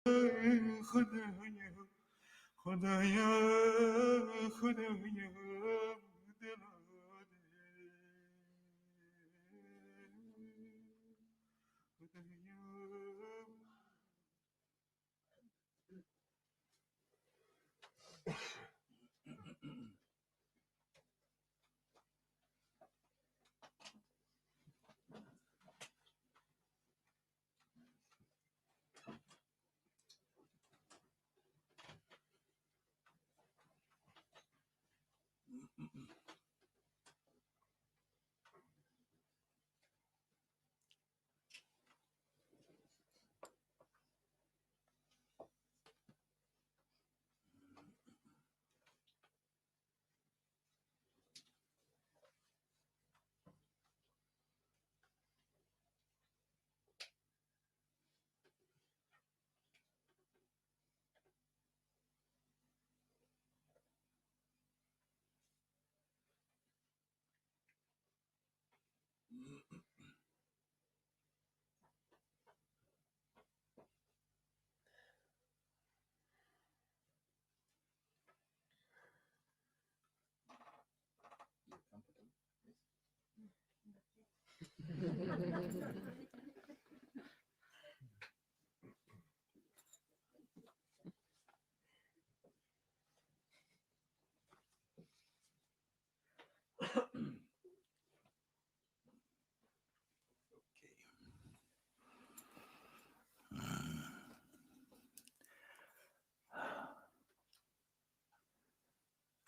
खुदाया खुदाया खुदाया दिला दे खुदाया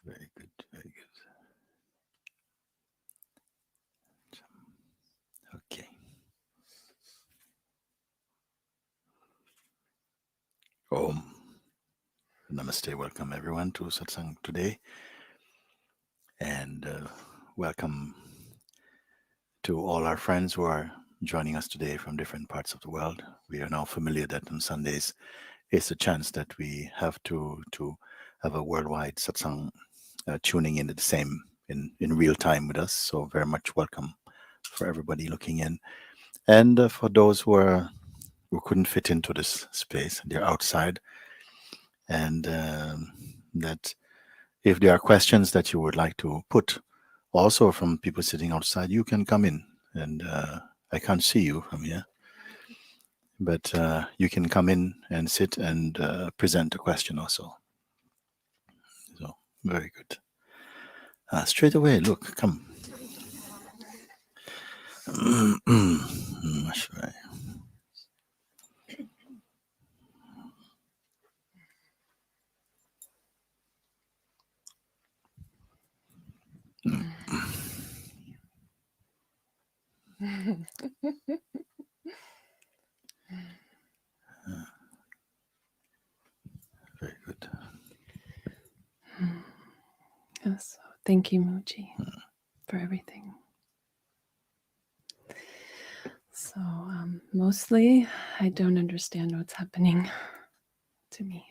Very good, very good. Okay. Om. Namaste. Welcome everyone to Satsang today, and welcome to all our friends who are joining us today from different parts of the world. We are now familiar that on Sundays is a chance that we have to have a worldwide Satsang tuning in at the same in real time with us. So very much welcome for everybody looking in, and for those who couldn't fit into this space, they're outside, and that if there are questions that you would like to put, also from people sitting outside, you can come in, and I can't see you from here, but you can come in and sit and present a question also. So very good. Straight away, look, come. That's right. Very good. Yes, thank you, Mooji, for everything. So mostly, I don't understand what's happening to me.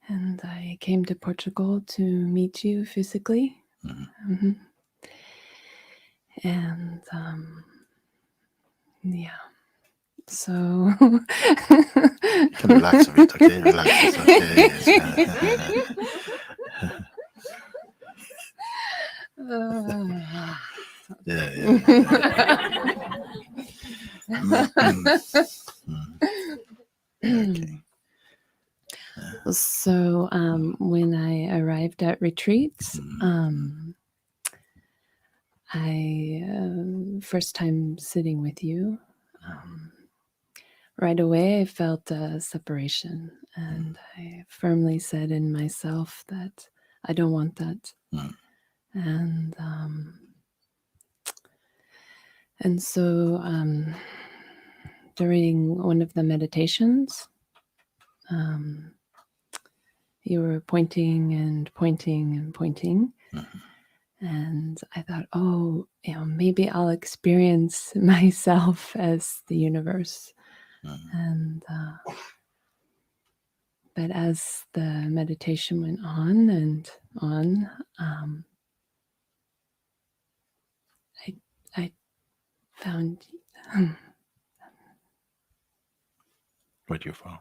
And I came to Portugal to meet you physically. Mm-hmm. And yeah. So you can relax a bit, okay? Relax, it's okay. Okay. So when I arrived at retreats, I first time sitting with you, right away I felt a separation, and I firmly said in myself that I don't want that. And so during one of the meditations, you were pointing and pointing and pointing. And I thought, oh, maybe I'll experience myself as the universe. And but as the meditation went on and on, I found What you found?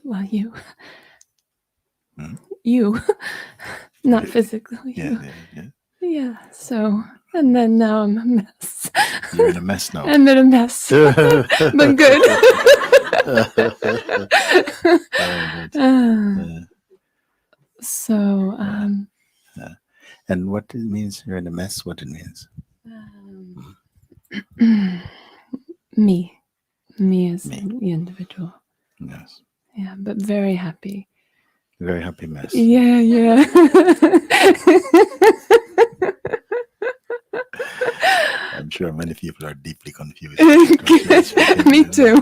Well, you, Hmm? you, not Yeah, physically yeah, you. yeah, yeah. Yeah. So, and then now I'm a mess. You're in a mess now. I'm in a mess, but good. Good. Uh, Uh, so, uh, uh. And what it means you're in a mess? What it means? um, Hmm. me, me as Me. the individual. Yes. Yeah, but very happy. Very happy mess. Yeah, yeah. I'm sure many people are deeply confused about what you're speaking. Me too.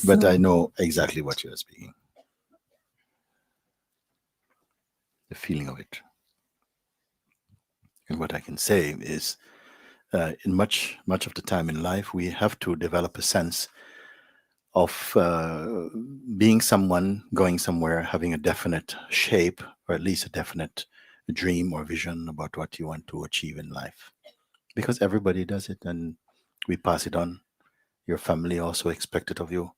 But I So, know exactly what you're speaking. The feeling of it. And what I can say is, in much of the time in life, we have to develop a sense of being someone going somewhere, having a definite shape, or at least a definite dream or vision about what you want to achieve in life. Because everybody does it, and we pass it on. Your family also expect it of you.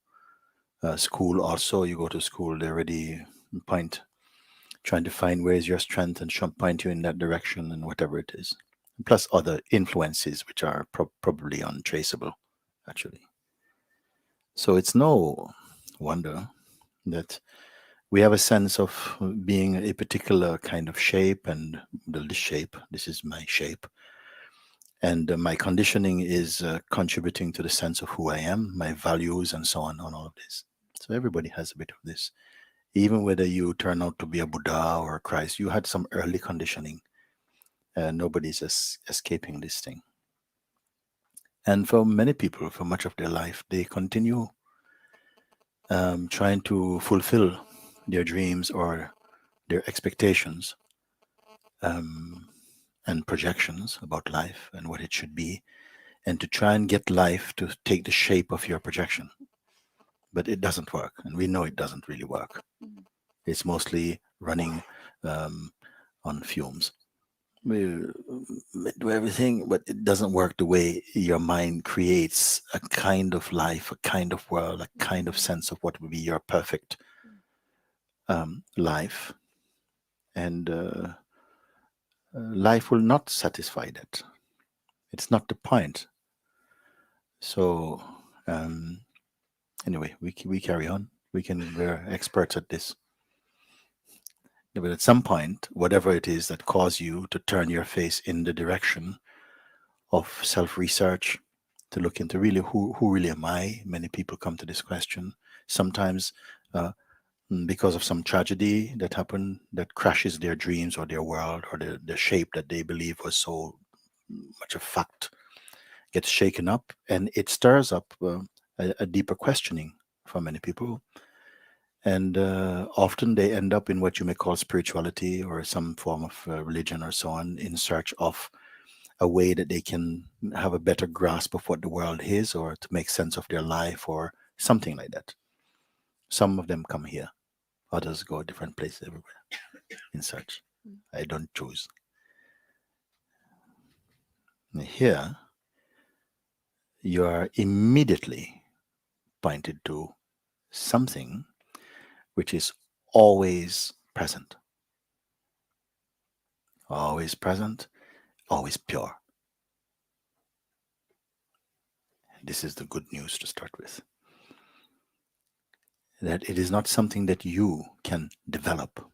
School also, you go to school, they already point, trying to find where is your strength and point you in that direction and whatever it is. Plus other influences which are probably untraceable, actually. So it's no wonder that we have a sense of being a particular kind of shape, and this shape, this is my shape, and my conditioning is contributing to the sense of who I am, my values, and so on all of this. So everybody has a bit of this. Even whether you turn out to be a Buddha or a Christ, you had some early conditioning. Nobody's escaping this thing. And for many people, for much of their life, they continue trying to fulfill their dreams or their expectations, um, and projections about life and what it should be, and to try and get life to take the shape of your projection. But it doesn't work, and we know it doesn't really work. It's mostly running um, on fumes. We do everything, but it doesn't work the way your mind creates a kind of life, a kind of world, a kind of sense of what would be your perfect life. And life will not satisfy that. It's not the point. So, um, anyway, we carry on. We're experts at this. Yeah, but at some point, whatever it is that caused you to turn your face in the direction of self-research, to look into really who really am I? Many people come to this question. Sometimes uh, because of some tragedy that happened that crashes their dreams or their world or the shape that they believe was so much a fact gets shaken up, and it stirs up a deeper questioning for many people. And often they end up in what you may call spirituality or some form of religion or so on, in search of a way that they can have a better grasp of what the world is, or to make sense of their life or something like that. Some of them come here, others go different places everywhere in search. I don't choose. Here, you are immediately pointed to something which is always present, always present, always pure. This is the good news to start with, that it is not something that you can develop.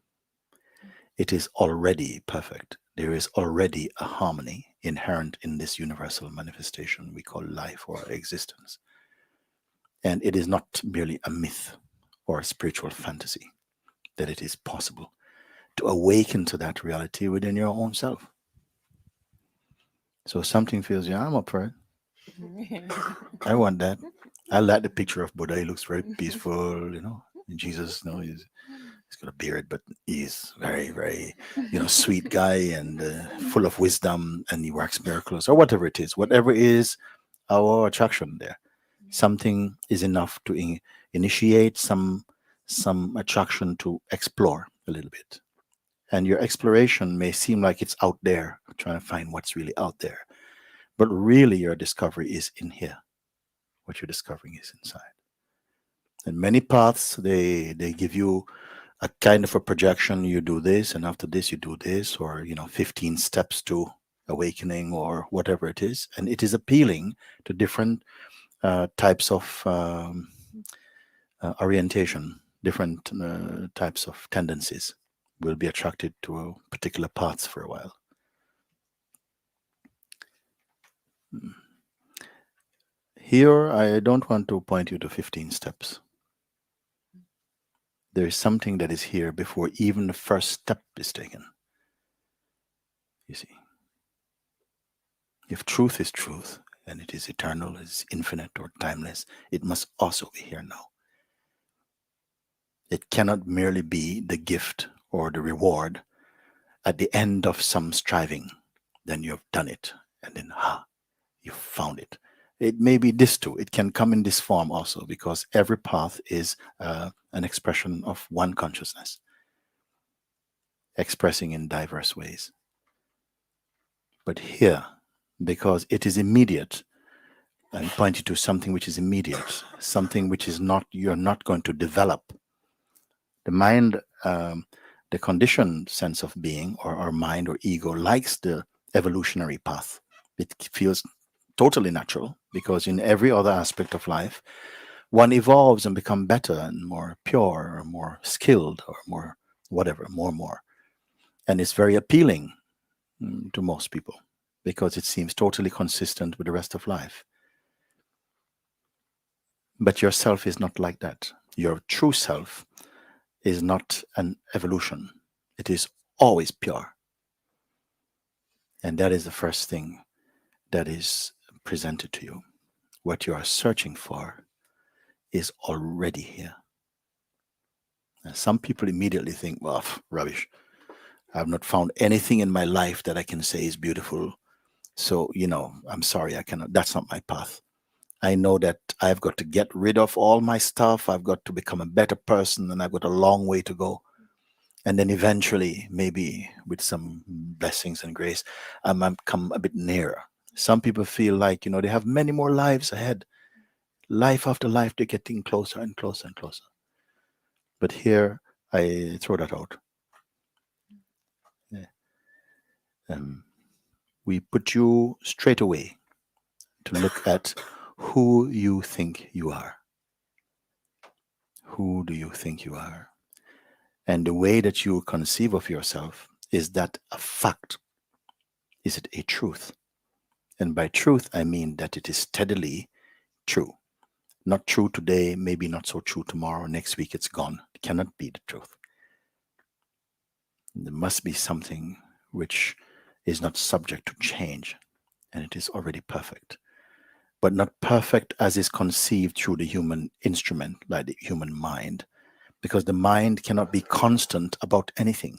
It is already perfect. There is already a harmony inherent in this universal manifestation we call life or existence. And it is not merely a myth or a spiritual fantasy, that it is possible to awaken to that reality within your own self. So something feels, yeah, I'm up for it. I want that. I like the picture of Buddha. He looks very peaceful, Jesus, he's got a beard, but he's very, very, sweet guy and full of wisdom, and he works miracles or whatever it is. Whatever is our attraction there, something is enough to initiate some attraction to explore a little bit. And your exploration may seem like it's out there, trying to find what's really out there. But really, your discovery is in here. What you're discovering is inside. And many paths, they give you a kind of a projection. You do this, and after this, you do this, or 15 steps to awakening, or whatever it is. And it is appealing to different types of orientation, different types of tendencies will be attracted to particular paths for a while. Here, I don't want to point you to 15 steps. There is something that is here before even the first step is taken. You see, if truth is truth, and it is eternal, is infinite or timeless, it must also be here now. It cannot merely be the gift or the reward at the end of some striving. Then you have done it, and then you found it. It may be this too. It can come in this form also, because every path is an expression of one consciousness, expressing in diverse ways. But here, because it is immediate, and point you to something which is immediate, something which is not, you're not going to develop. The mind, the conditioned sense of being, or our mind or ego, likes the evolutionary path. It feels totally natural, because in every other aspect of life, one evolves and becomes better and more pure, or more skilled, or more whatever, more. And it's very appealing to most people, because it seems totally consistent with the rest of life. But yourself is not like that. Your true self is not an evolution. It is always pure. And that is the first thing that is presented to you. What you are searching for is already here. And some people immediately think, well, rubbish. I've not found anything in my life that I can say is beautiful. So, I'm sorry, I cannot. That's not my path. I know that I've got to get rid of all my stuff. I've got to become a better person, and I've got a long way to go. And then eventually, maybe with some blessings and grace, I might come a bit nearer. Some people feel like, they have many more lives ahead. Life after life, they're getting closer and closer and closer. But here, I throw that out. Yeah. We put you straight away to look at who you think you are. Who do you think you are? And the way that you conceive of yourself, is that a fact? Is it a truth? And by truth, I mean that it is steadily true. Not true today, maybe not so true tomorrow, next week it's gone. It cannot be the truth. There must be something which is not subject to change, and it is already perfect. But not perfect as is conceived through the human instrument, like the human mind, because the mind cannot be constant about anything.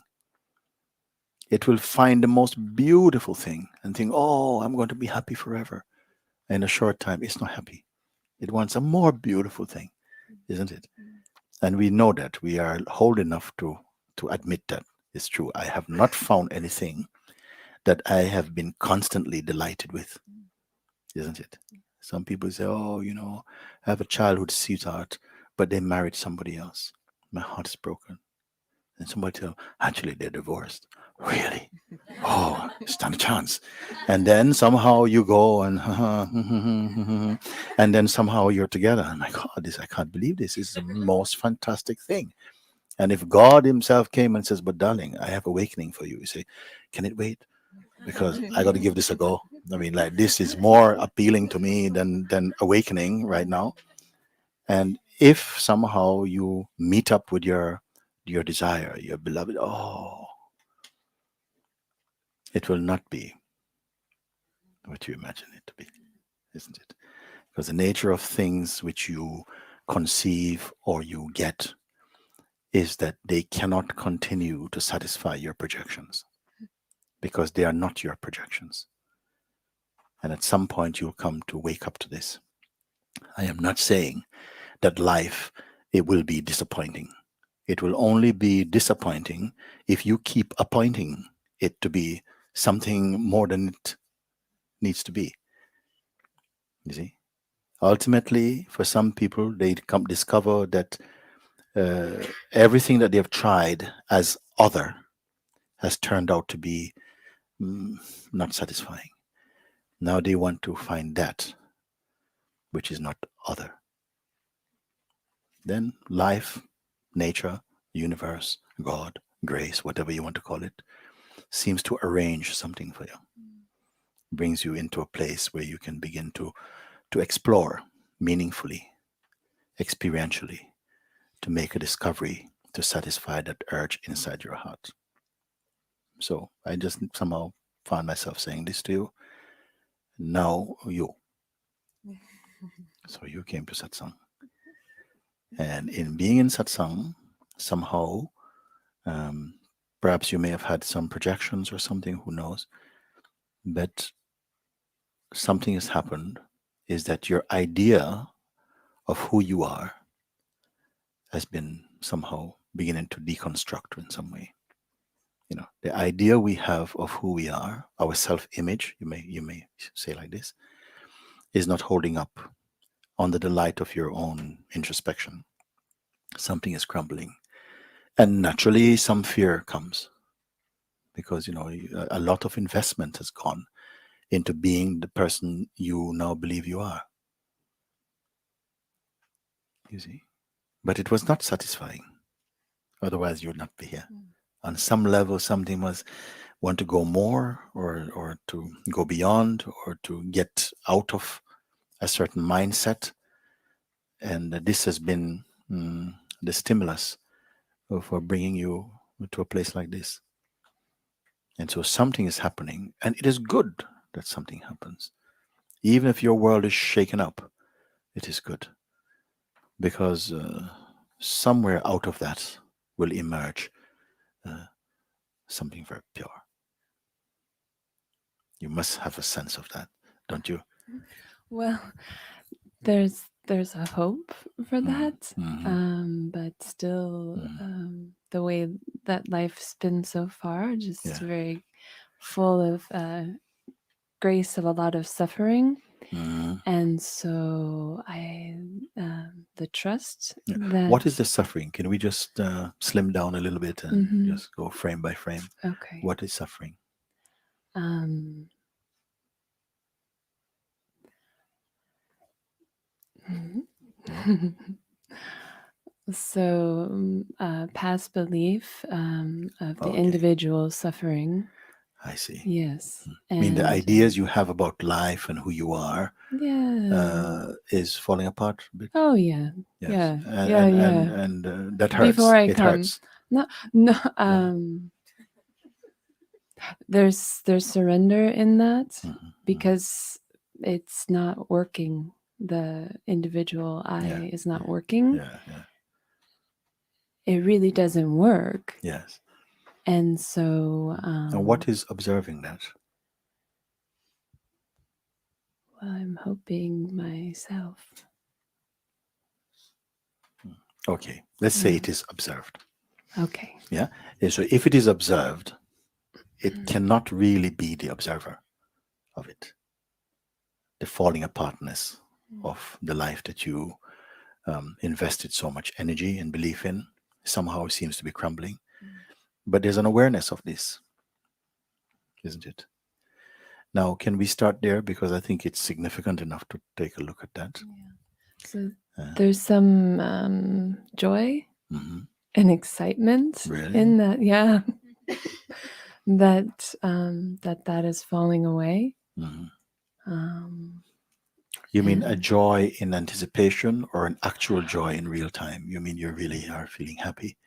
It will find the most beautiful thing and think, oh, I'm going to be happy forever. In a short time, it's not happy. It wants a more beautiful thing, isn't it? And we know that. We are old enough to admit that it's true. I have not found anything that I have been constantly delighted with, isn't it? Some people say, oh, I have a childhood sweetheart, but they married somebody else. My heart is broken. And somebody tell, actually, they're divorced. Really? Oh, stand a chance. And then somehow you go and and then somehow you're together. And my God, I can't believe this. This is the most fantastic thing. And if God Himself came and says, but darling, I have awakening for you, you say, can it wait? Because I got to give this a go. I mean, like, this is more appealing to me than awakening right now. And if somehow you meet up with your desire, your beloved, oh, it will not be what you imagine it to be, isn't it? Because the nature of things which you conceive or you get is that they cannot continue to satisfy your projections, because they are not your projections. And at some point you'll come to wake up to this. I am not saying that life, it will be disappointing. It will only be disappointing if you keep appointing it to be something more than it needs to be. You see, ultimately, for some people, they come discover that everything that they have tried as other has turned out to be mm, not satisfying. Now they want to find that which is not other. Then life, nature, universe, God, grace, whatever you want to call it, seems to arrange something for you, brings you into a place where you can begin to explore meaningfully, experientially, to make a discovery to satisfy that urge inside your heart. So I just somehow found myself saying this to you. Now you. So you came to satsang. And in being in satsang, somehow, um, perhaps you may have had some projections or something, who knows, but something has happened is that your idea of who you are has been somehow beginning to deconstruct in some way. You know, the idea we have of who we are, our self-image, you may say like this, is not holding up under the light of your own introspection. Something is crumbling, and naturally, some fear comes because a lot of investment has gone into being the person you now believe you are. You see, but it was not satisfying. Otherwise, you would not be here. On some level, something must want to go more, or to go beyond, or to get out of a certain mindset. And this has been the stimulus for bringing you to a place like this. And so something is happening, and it is good that something happens. Even if your world is shaken up, it is good, because somewhere out of that will emerge uh, something very pure. You must have a sense of that, don't you? Well, there's a hope for that, but still, the way that life's been so far, just Yeah. very full of grace of a lot of suffering. Mhm. And so the trust Yeah. that. What is the suffering? Can we just slim down a little bit and Mhm. just go frame by frame? Okay. What is suffering? Um, Yeah, so, past belief of the okay, individual suffering. I see. Yes. I mean, the And ideas you have about life and who you are yeah. is falling apart a bit. Oh, yeah. Yes, Yeah. and Yeah. and Yeah. and, and that Before hurts. I It come. hurts. No, no. Yeah. There's surrender in that, Hmm. because it's not working. The individual Yeah, I is not yeah, working. yeah, yeah. It really doesn't work. Yes. And so, And what is observing that? well, I'm hoping myself. Okay, let's say Yeah. it is observed. Okay. Yeah. Yeah, so if it is observed, it cannot really be the observer of it. The falling apartness of the life that you invested so much energy and belief in somehow seems to be crumbling. But there's an awareness of this, isn't it? Now, can we start there? Because I think it's significant enough to take a look at that. Yeah. So there's some joy Hmm. and excitement Really? in that. Yeah. that is falling away. Hmm. Um, You mean a and joy in anticipation or an actual joy in real time? You mean you really are feeling happy?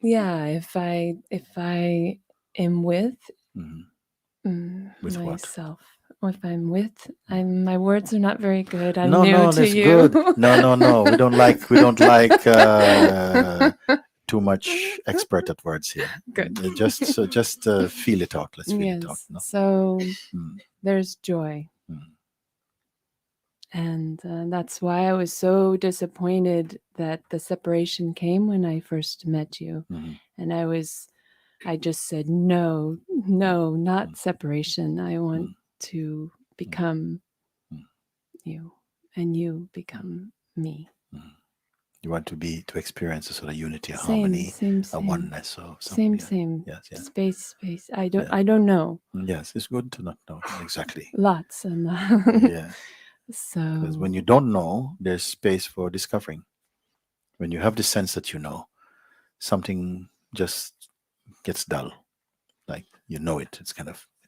yeah, if I am with Hmm. With what? myself, if I'm with, my words are not very good. I'm No, new no, to that's you. good. No, no, no. We don't like too much expert at words here. Good. Just feel it out. Let's feel it out. Yes. No. So Mm, there's joy. mm, And that's why I was so disappointed that the separation came when I first met you. mm, And I just said, no, no, mm, not separation. I want mm, to mm, become mm. you, and you become me. You want to experience a sort of unity, a Same, harmony, same, a same. oneness, or something. Same, Yeah. same. Yes, yeah. Space. I Yeah. don't know. Yes, it's good to not know exactly. Lots and Yeah, because so when you don't know, there's space for discovering. When you have the sense that you know, something just gets dull. Like you know it, it's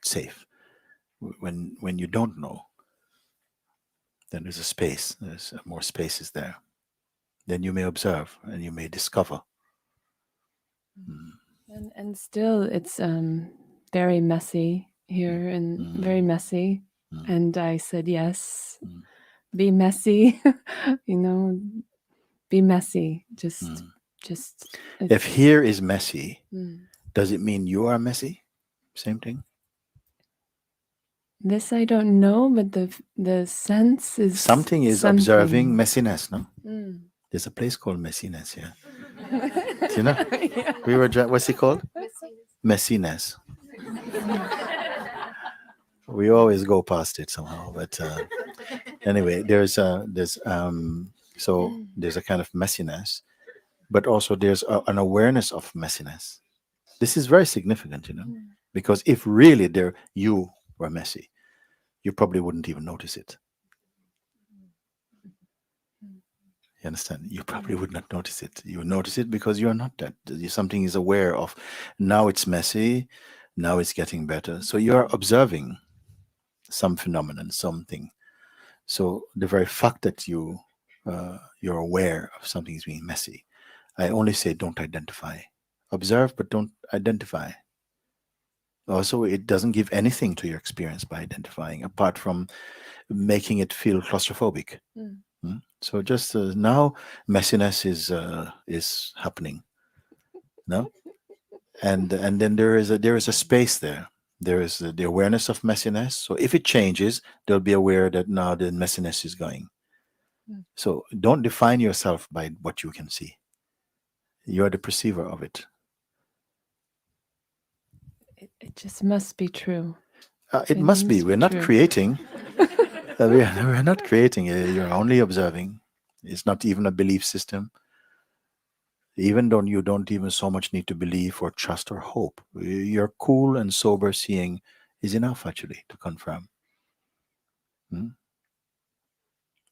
safe. When you don't know, then there's a space. There's more spaces there. Then you may observe and you may discover. and still it's very messy here and very messy. And I said yes. Be messy, you know, be messy. Just If here is messy, Mm. does it mean you are messy? Same thing. This I don't know, but the sense is Something is observing messiness, no? Mm. There's a place called messiness here. Do you know? We were what's it called? Messiness. We always go past it somehow, but anyway, there's a kind of messiness, but also there's an awareness of messiness. This is very significant, because if really you were messy, you probably wouldn't even notice it. You understand? You probably would not notice it. You would notice it because you're not that. Something is aware of. Now it's messy. Now it's getting better. So you're observing some phenomenon, something. So the very fact that you're aware of something is being messy. I only say don't identify. Observe, but don't identify. Also, it doesn't give anything to your experience by identifying, apart from making it feel claustrophobic. So just now, messiness is happening. No, and then there is a space there. There is the awareness of messiness. So if it changes, they'll be aware that now the messiness is going. So don't define yourself by what you can see. You are the perceiver of it. It just must be true. It must be. We're not creating. We're not creating. You're only observing. It's not even a belief system. Even though you don't even so much need to believe or trust or hope. Your cool and sober seeing is enough actually to confirm.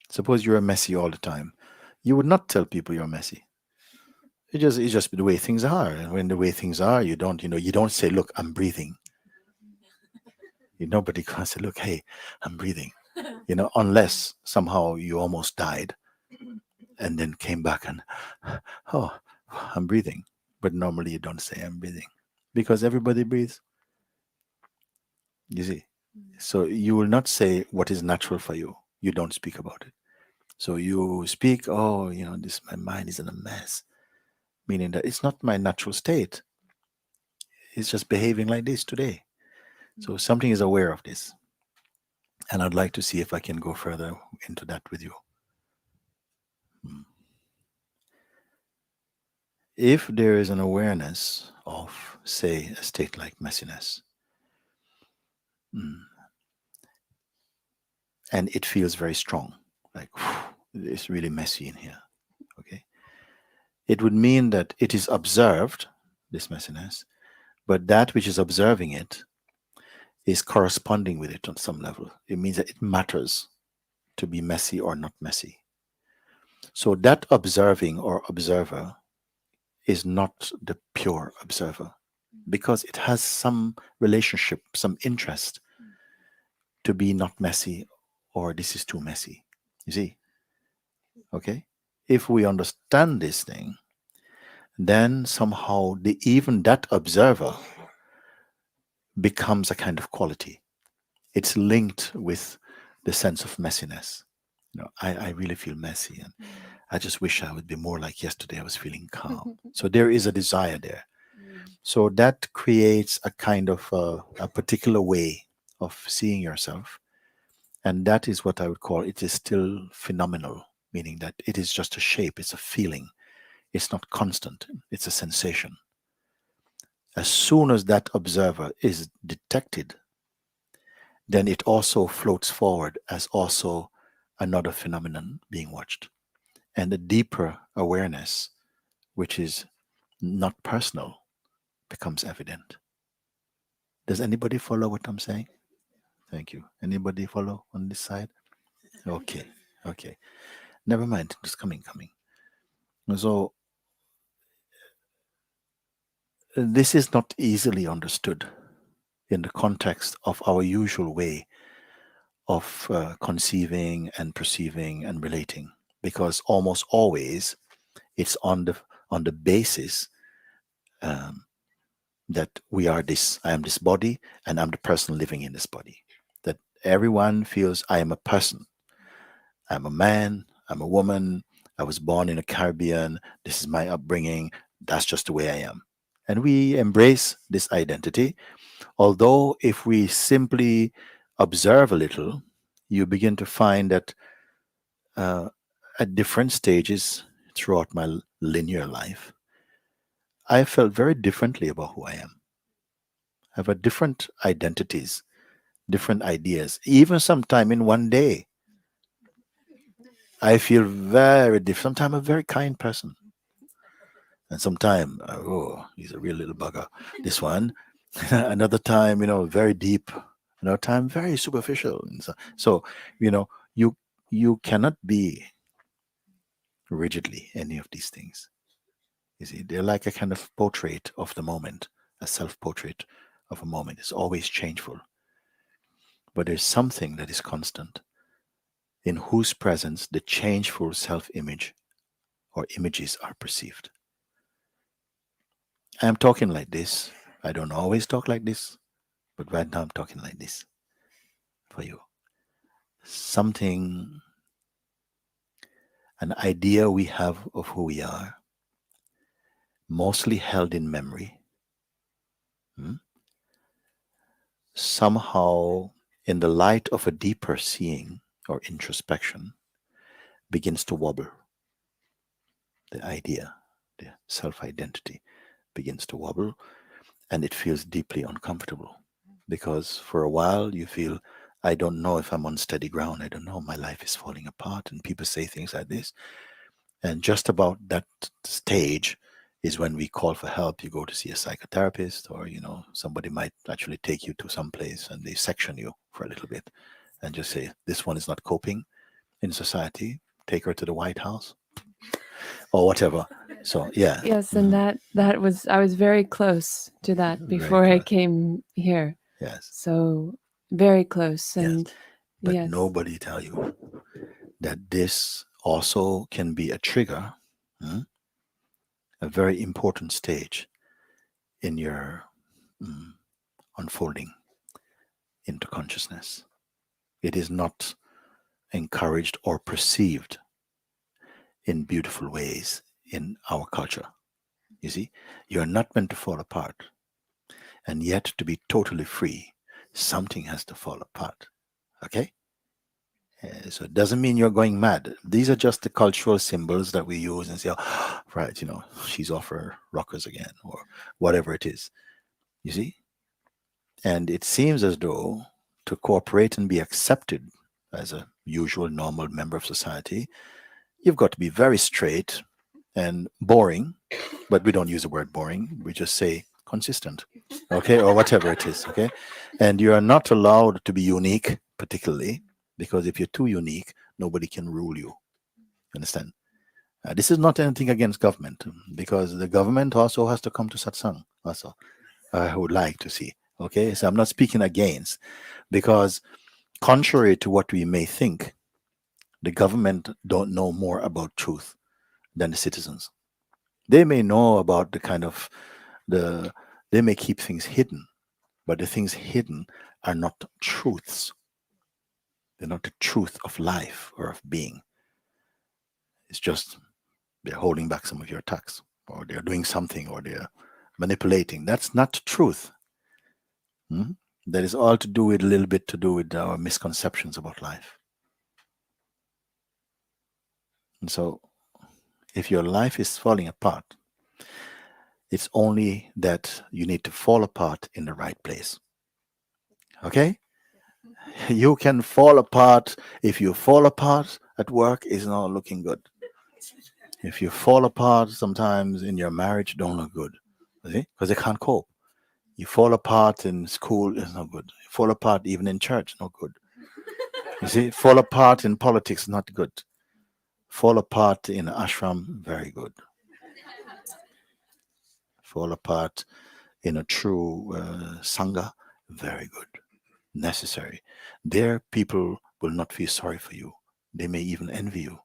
Suppose you're messy all the time. You would not tell people you're messy. It's just the way things are. And when the way things are, you don't say, look, I'm breathing. Nobody can say, look, hey, I'm breathing. Unless somehow you almost died and then came back and, oh, I'm breathing. But normally you don't say I'm breathing because everybody breathes. You see? So you will not say what is natural for you. You don't speak about it. So you speak, oh, my mind is in a mess, meaning that it's not my natural state. It's just behaving like this today. So something is aware of this. And I'd like to see if I can go further into that with you. If there is an awareness of, say, a state like messiness, and it feels very strong, like it's really messy in here, okay? It would mean that it is observed, this messiness, but that which is observing it is corresponding with it on some level. It means that it matters to be messy or not messy. So that observing or observer is not the pure observer because it has some relationship, some interest to be not messy or this is too messy. You see? Okay? If we understand this thing, then somehow even that observer becomes a kind of quality. It's linked with the sense of messiness. I really feel messy and I just wish I would be more like yesterday. I was feeling calm. So there is a desire there. So that creates a kind of a particular way of seeing yourself. And that is what I would call it is still phenomenal, meaning that it is just a shape, it's a feeling. It's not constant, it's a sensation. As soon as that observer is detected, then it also floats forward as also another phenomenon being watched, and a deeper awareness, which is not personal, becomes evident. Does anybody follow what I'm saying? Thank you. Anybody follow on this side? Okay, okay. Never mind. Just coming. So this is not easily understood in the context of our usual way of conceiving and perceiving and relating, because almost always it's on the basis um, that we are this. I am this body, and I'm the person living in this body. That everyone feels I am a person. I'm a man. I'm a woman. I was born in the Caribbean. This is my upbringing. That's just the way I am. And we embrace this identity. Although, if we simply observe a little, you begin to find that uh, at different stages throughout my linear life, I felt very differently about who I am. I've had different identities, different ideas. Even sometime in one day, I feel very different. Sometimes I'm a very kind person. And sometimes, oh, he's a real little bugger. This one. Another time, very deep. Another time, very superficial. And so, you know, you you cannot be rigidly any of these things. You see, they're like a kind of portrait of the moment, a self-portrait of a moment. It's always changeful, but there's something that is constant, in whose presence the changeful self-image or images are perceived. I am talking like this. I don't always talk like this, but right now I'm talking like this for you. Something, an idea we have of who we are, mostly held in memory, hmm, somehow, in the light of a deeper seeing or introspection, begins to wobble. The idea, the self identity begins to wobble, and it feels deeply uncomfortable, because for a while you feel, I don't know if I'm on steady ground. I don't know. My life is falling apart. And people say things like this. And just about that stage is when we call for help. You go to see a psychotherapist, or somebody might actually take you to some place and they section you for a little bit and just say, this one is not coping in society. Take her to the White House or whatever. So yeah. Yes, and that was, I was very close to that Very before I close. came here. Yes. So very close. Yes. And But yes. nobody tell you that this also can be a trigger, a very important stage in your mm, unfolding into consciousness. It is not encouraged or perceived in beautiful ways in our culture. You see, you're not meant to fall apart, and yet to be totally free, something has to fall apart. Okay? So it doesn't mean you're going mad. These are just the cultural symbols that we use and say, oh, right, she's off her rockers again, or whatever it is. You see? And it seems as though to cooperate and be accepted as a usual, normal member of society, you've got to be very straight and boring, but we don't use the word boring. We just say consistent, okay, or whatever it is, okay? And you are not allowed to be unique, particularly, because if you're too unique, nobody can rule you. Understand? This is not anything against government, because the government also has to come to satsang. Also, I would like to see. Okay, so I'm not speaking against, because contrary to what we may think, the government don't know more about truth than the citizens. They may know about the kind of the they may keep things hidden, but the things hidden are not truths. They're not the truth of life or of being. It's just they're holding back some of your tax, or they're doing something, or they're manipulating. That's not truth. Hmm? That is all to do with a little bit to do with our misconceptions about life. And so, if your life is falling apart, it's only that you need to fall apart in the right place. Okay? You can fall apart. If you fall apart at work, it's not looking good. If you fall apart sometimes in your marriage, don't look good. See? Because they can't cope. You fall apart in school, it's not good. You fall apart even in church, not good. You see, fall apart in politics, not good. Fall apart in ashram, very good. Fall apart in a true sangha, very good. Necessary. There, people will not feel sorry for you. They may even envy you.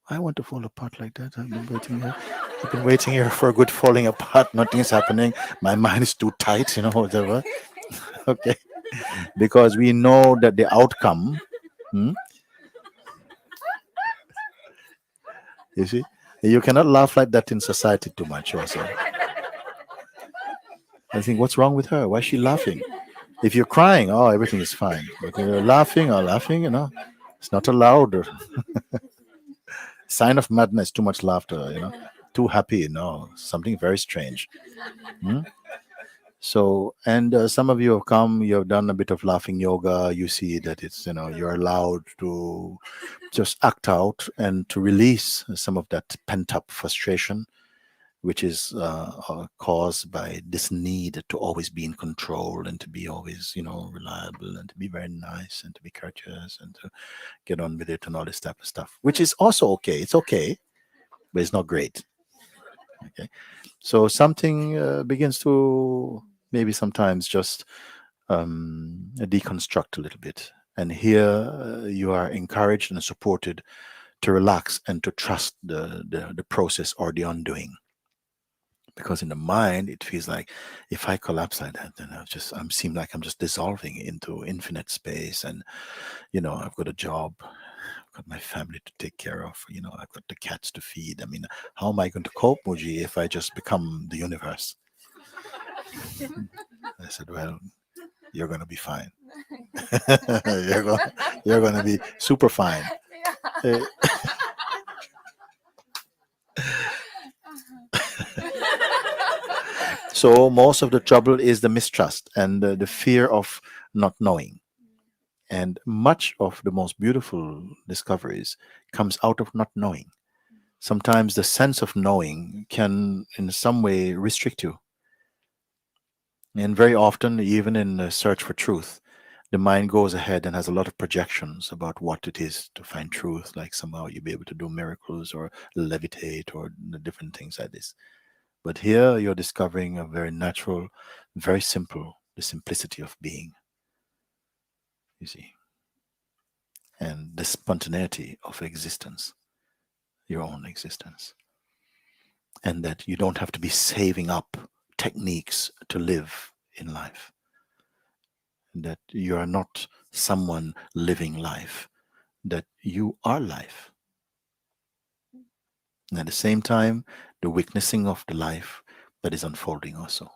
I want to fall apart like that. I've been waiting here. I've been waiting here for a good falling apart. Nothing's happening. My mind is too tight, whatever. Okay. Because we know that the outcome, hmm, you see, you cannot laugh like that in society too much also. I think, what's wrong with her? Why is she laughing? If you're crying, oh, everything is fine. But if you're laughing, it's not allowed. Sign of madness, too much laughter. Too happy, something very strange. Hmm? So, and some of you have come, you have done a bit of laughing yoga. You see that you're allowed to just act out and to release some of that pent up frustration, which is caused by this need to always be in control and to be always, reliable and to be very nice and to be courteous and to get on with it and all this type of stuff, which is also okay. It's okay, but it's not great. Okay. So something begins to maybe sometimes just deconstruct a little bit. And here you are encouraged and supported to relax and to trust the process or the undoing. Because in the mind, it feels like if I collapse like that, then I'm seem like I'm just dissolving into infinite space. And I've got a job, I've got my family to take care of. I've got the cats to feed. I mean, how am I going to cope, Mooji, if I just become the universe? I said, well, you're going to be fine. you're going you're going to be super fine. Uh, so most of the trouble is the mistrust and the fear of not knowing. And much of the most beautiful discoveries comes out of not knowing. Sometimes the sense of knowing can in some way restrict you. And very often, even in the search for truth, the mind goes ahead and has a lot of projections about what it is to find truth, like somehow you'll be able to do miracles or levitate or the different things like this. But here you're discovering a very natural, very simple, the simplicity of being, you see, and the spontaneity of existence, your own existence. And that you don't have to be saving up techniques to live in life. That you are not someone living life, that you are life. And at the same time, the witnessing of the life that is unfolding also.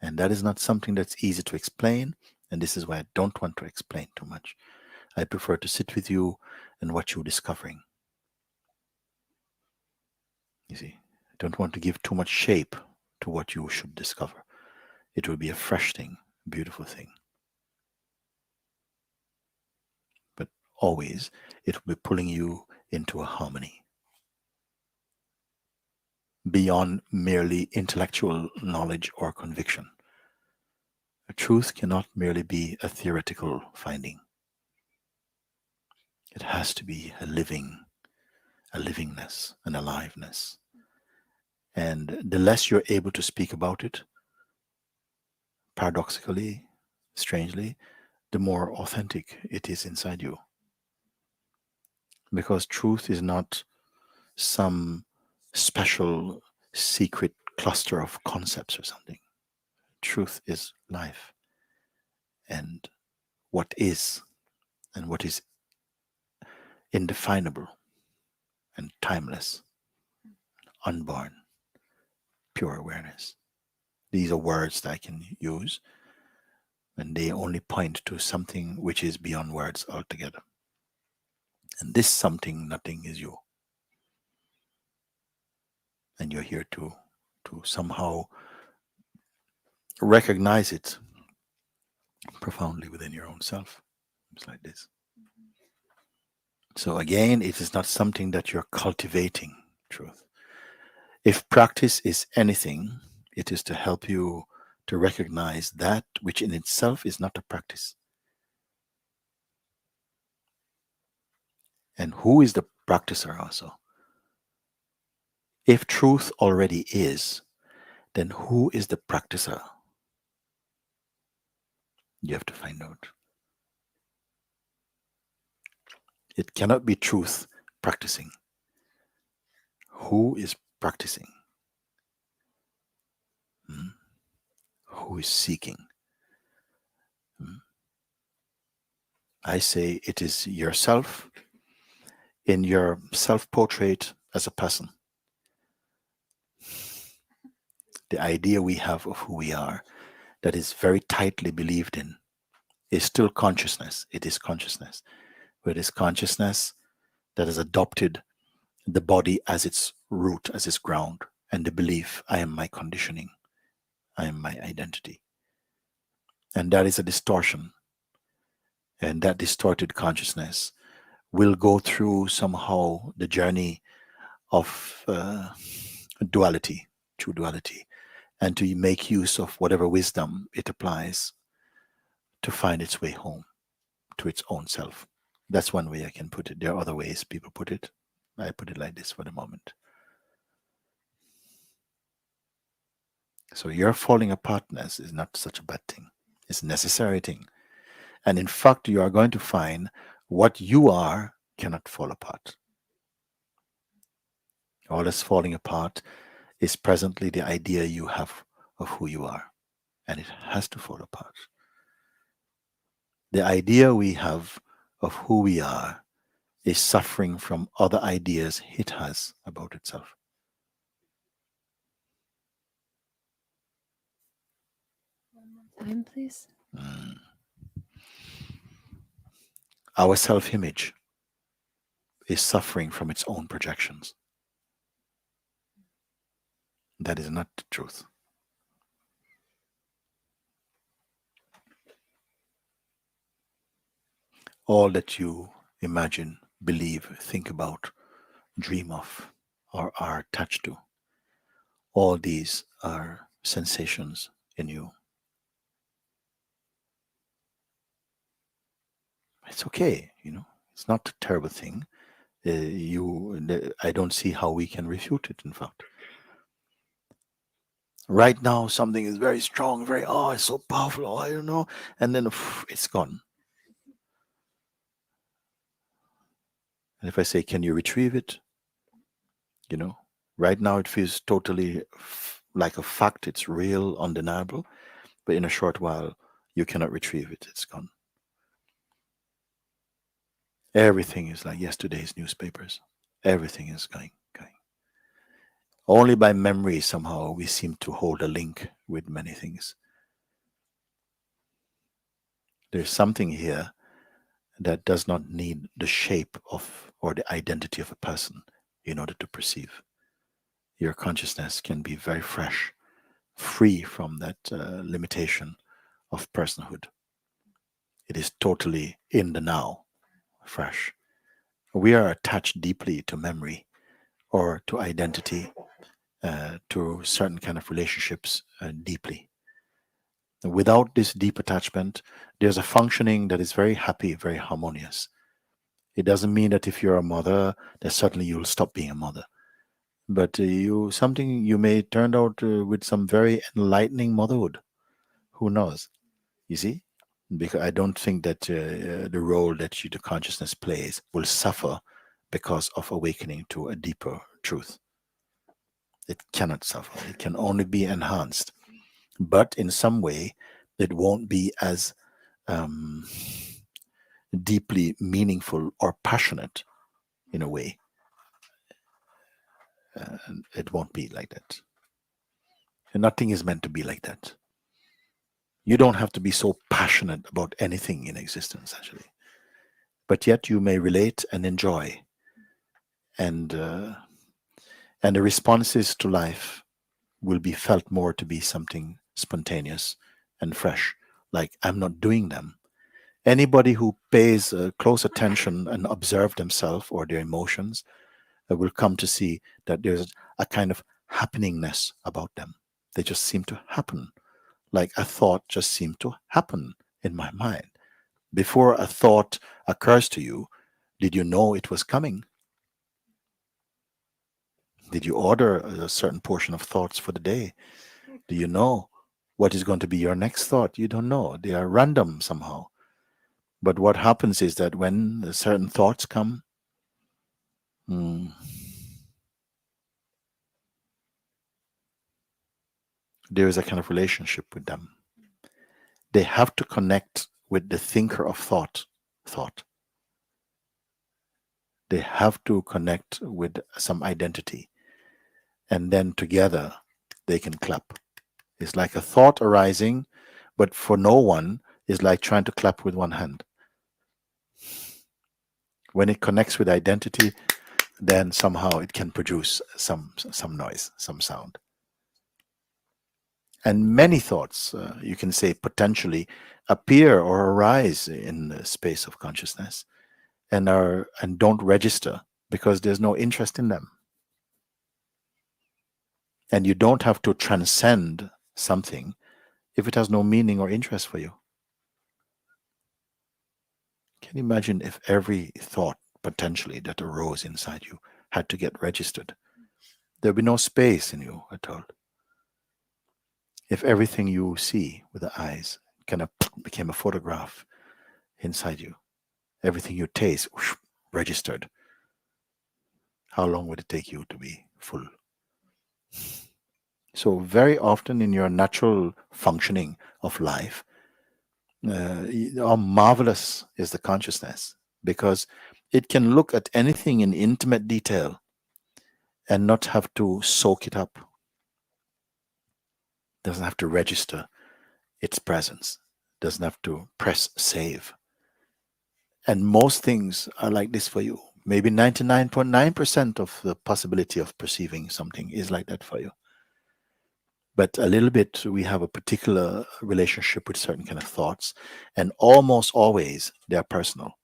And that is not something that's easy to explain. And this is why I don't want to explain too much. I prefer to sit with you and what you're discovering. You see, I don't want to give too much shape to what you should discover. It will be a fresh thing, beautiful thing. But always, it will be pulling you into a harmony beyond merely intellectual knowledge or conviction. A truth cannot merely be a theoretical finding. It has to be a livingness, an aliveness. And the less you're able to speak about it, paradoxically, strangely, the more authentic it is inside you. Because truth is not some special secret cluster of concepts or something. Truth is life and what is, and what is indefinable and timeless, unborn, pure awareness. These are words that I can use, and they only point to something which is beyond words altogether. And this something, nothing, is you. And you're here to somehow recognize it profoundly within your own self. It's like this. So again, it is not something that you're cultivating truth. If practice is anything, it is to help you to recognize that which in itself is not a practice. And who is the practicer also? If truth already is, then who is the practicer? You have to find out. It cannot be truth practicing. Who is practicing? Hmm? Who is seeking? Hmm? I say it is yourself in your self portrait as a person. The idea we have of who we are, that is very tightly believed in, is still consciousness. It is consciousness. But it is consciousness that has adopted the body as its root, as its ground, and the belief, I am my conditioning, I am my identity. And that is a distortion. And that distorted consciousness will go through somehow the journey of duality, true duality, and to make use of whatever wisdom it applies to find its way home to its own self. That's one way I can put it. There are other ways people put it. I put it like this for the moment. So your falling apartness is not such a bad thing. It's a necessary thing. And in fact, you are going to find what you are cannot fall apart. All that's falling apart is presently the idea you have of who you are. And it has to fall apart. The idea we have of who we are is suffering from other ideas it has about itself. Time, please. Mm. Our self image is suffering from its own projections. That is not the truth. All that you imagine, believe, think about, dream of, or are attached to, all these are sensations in you. It's okay, it's not a terrible thing. I don't see how we can refute it, in fact. Right now, something is very strong, it's so powerful, I don't know, and then it's gone. And if I say, can you retrieve it? Right now it feels totally like a fact, it's real, undeniable, but in a short while, you cannot retrieve it, it's gone. Everything is like yesterday's newspapers. Everything is going. Only by memory, somehow, we seem to hold a link with many things. There's something here that does not need the shape of or the identity of a person in order to perceive. Your consciousness can be very fresh, free from that limitation of personhood. It is totally in the now, fresh. We are attached deeply to memory or to identity, to certain kind of relationships deeply. Without this deep attachment, there's a functioning that is very happy, very harmonious. It doesn't mean that if you're a mother, that suddenly you'll stop being a mother. But you may turn out with some very enlightening motherhood. Who knows? You see, because I don't think that the role that the consciousness plays will suffer because of awakening to a deeper truth. It cannot suffer. It can only be enhanced, but in some way, it won't be as um, deeply meaningful or passionate in a way. It won't be like that. And nothing is meant to be like that. You don't have to be so passionate about anything in existence, actually. But yet you may relate and enjoy. And and the responses to life will be felt more to be something spontaneous and fresh. Like I'm not doing them. Anybody who pays close attention and observe themselves or their emotions will come to see that there's a kind of happeningness about them. They just seem to happen, like a thought just seemed to happen in my mind. Before a thought occurs to you, did you know it was coming? Did you order a certain portion of thoughts for the day? Do you know what is going to be your next thought? You don't know. They are random somehow. But what happens is that when certain thoughts come, mm, there is a kind of relationship with them. They have to connect with the thinker of thought. They have to connect with some identity. And then together they can clap. It's like a thought arising, but for no one is like trying to clap with one hand. When it connects with identity, then somehow it can produce some noise, some sound. And many thoughts, you can say, potentially appear or arise in the space of consciousness and don't register because there's no interest in them. And you don't have to transcend something if it has no meaning or interest for you. Can you imagine if every thought potentially that arose inside you had to get registered? There'd be no space in you at all. If everything you see with the eyes kind of became a photograph inside you, everything you taste registered, how long would it take you to be full? So, very often in your natural functioning of life, how marvelous is the consciousness because it can look at anything in intimate detail and not have to soak it up, doesn't have to register its presence, doesn't have to press save. And most things are like this for you. Maybe 99.9% of the possibility of perceiving something is like that for you. But a little bit, we have a particular relationship with certain kind of thoughts, and almost always they are personal.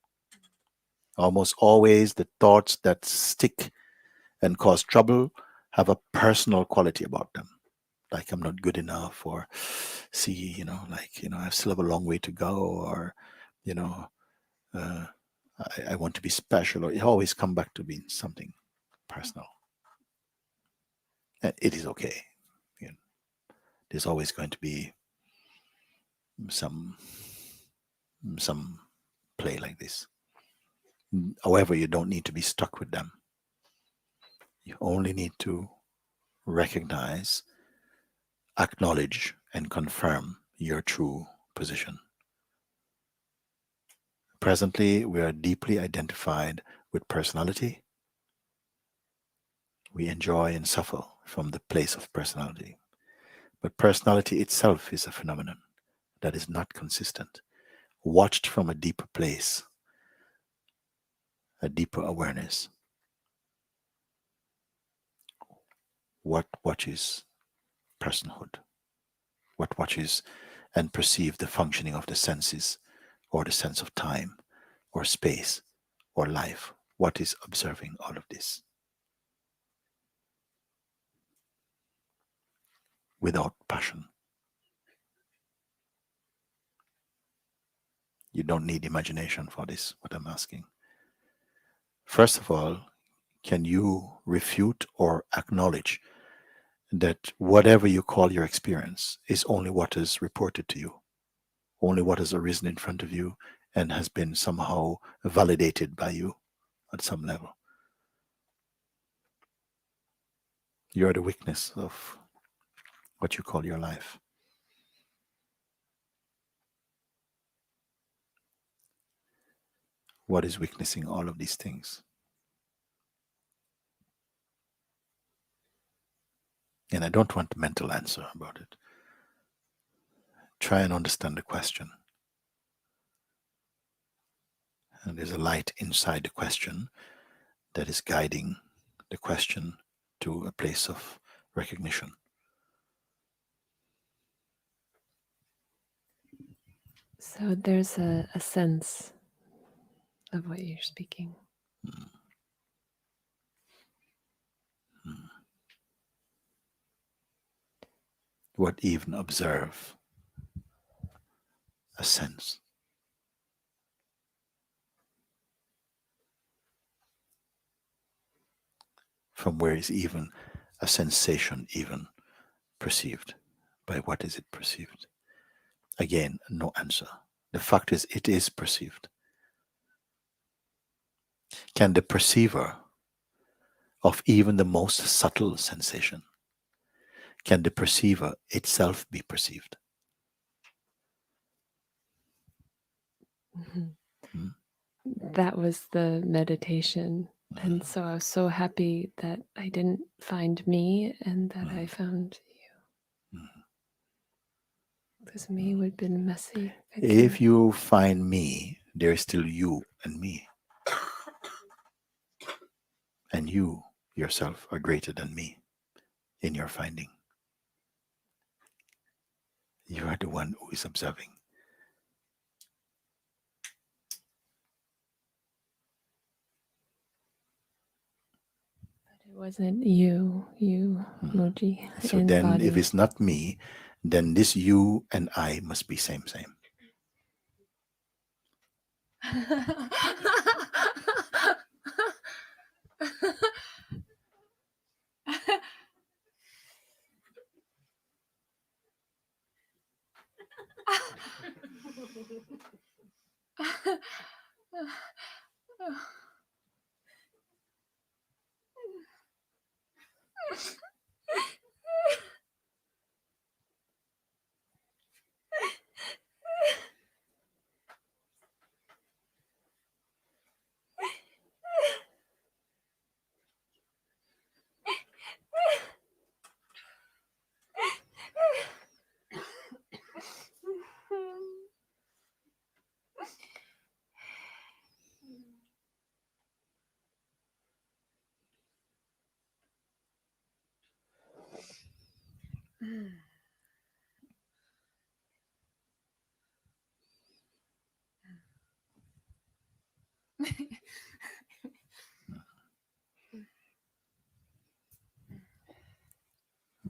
Almost always the thoughts that stick and cause trouble have a personal quality about them. Like I'm not good enough, or see, I still have a long way to go, or, you know, uh, I want to be special, or it always come back to being something personal. And it is okay. You know, there's always going to be some some play like this. However, you don't need to be stuck with them. You only need to recognize, acknowledge, and confirm your true position. Presently, we are deeply identified with personality. We enjoy and suffer from the place of personality. But personality itself is a phenomenon that is not consistent. Watched from a deeper place, a deeper awareness. What watches personhood? What watches and perceives the functioning of the senses or the sense of time or space or life? What is observing all of this? Without passion. You don't need imagination for this, what I'm asking. First of all, can you refute or acknowledge that whatever you call your experience is only what is reported to you, only what has arisen in front of you and has been somehow validated by you at some level? You're the witness of what you call your life. What is witnessing all of these things? And I don't want a mental answer about it. Try and understand the question. And there's a light inside the question that is guiding the question to a place of recognition. So there's a sense of what you're speaking. What even observe a sense? From where is even a sensation even perceived? By what is it perceived? Again, no answer. The fact is, it is perceived. Can the perceiver of even the most subtle sensation, can the perceiver itself be perceived? Mm-hmm. That was the meditation. And so I was so happy that I didn't find me and that I found you. Because me would have been messy. If you find me, there is still you and me. And you yourself are greater than me in your finding. You are the one who is observing. But it wasn't you, Mooji. So then if it's not me, then this you and I must be same.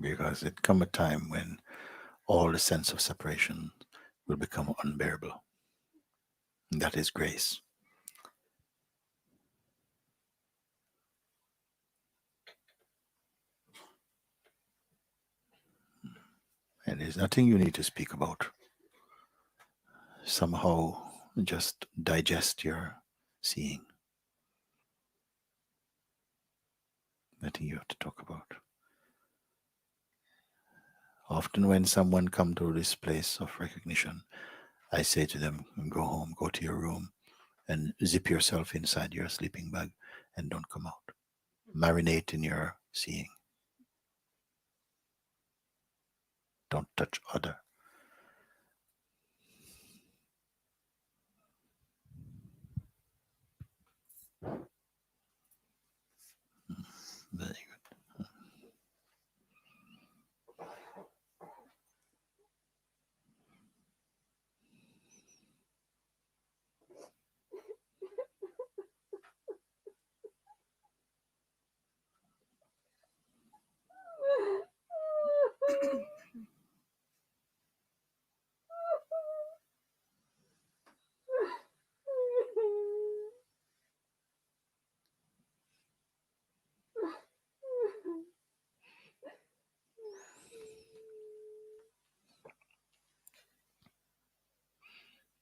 Because it come a time when all the sense of separation will become unbearable. And that is grace. And there's nothing you need to speak about. Somehow just digest your seeing. Nothing you have to talk about. Often when someone come to this place of recognition, I say to them, go home, go to your room and zip yourself inside your sleeping bag and don't come out. Marinate in your seeing. Don't touch other. Very good.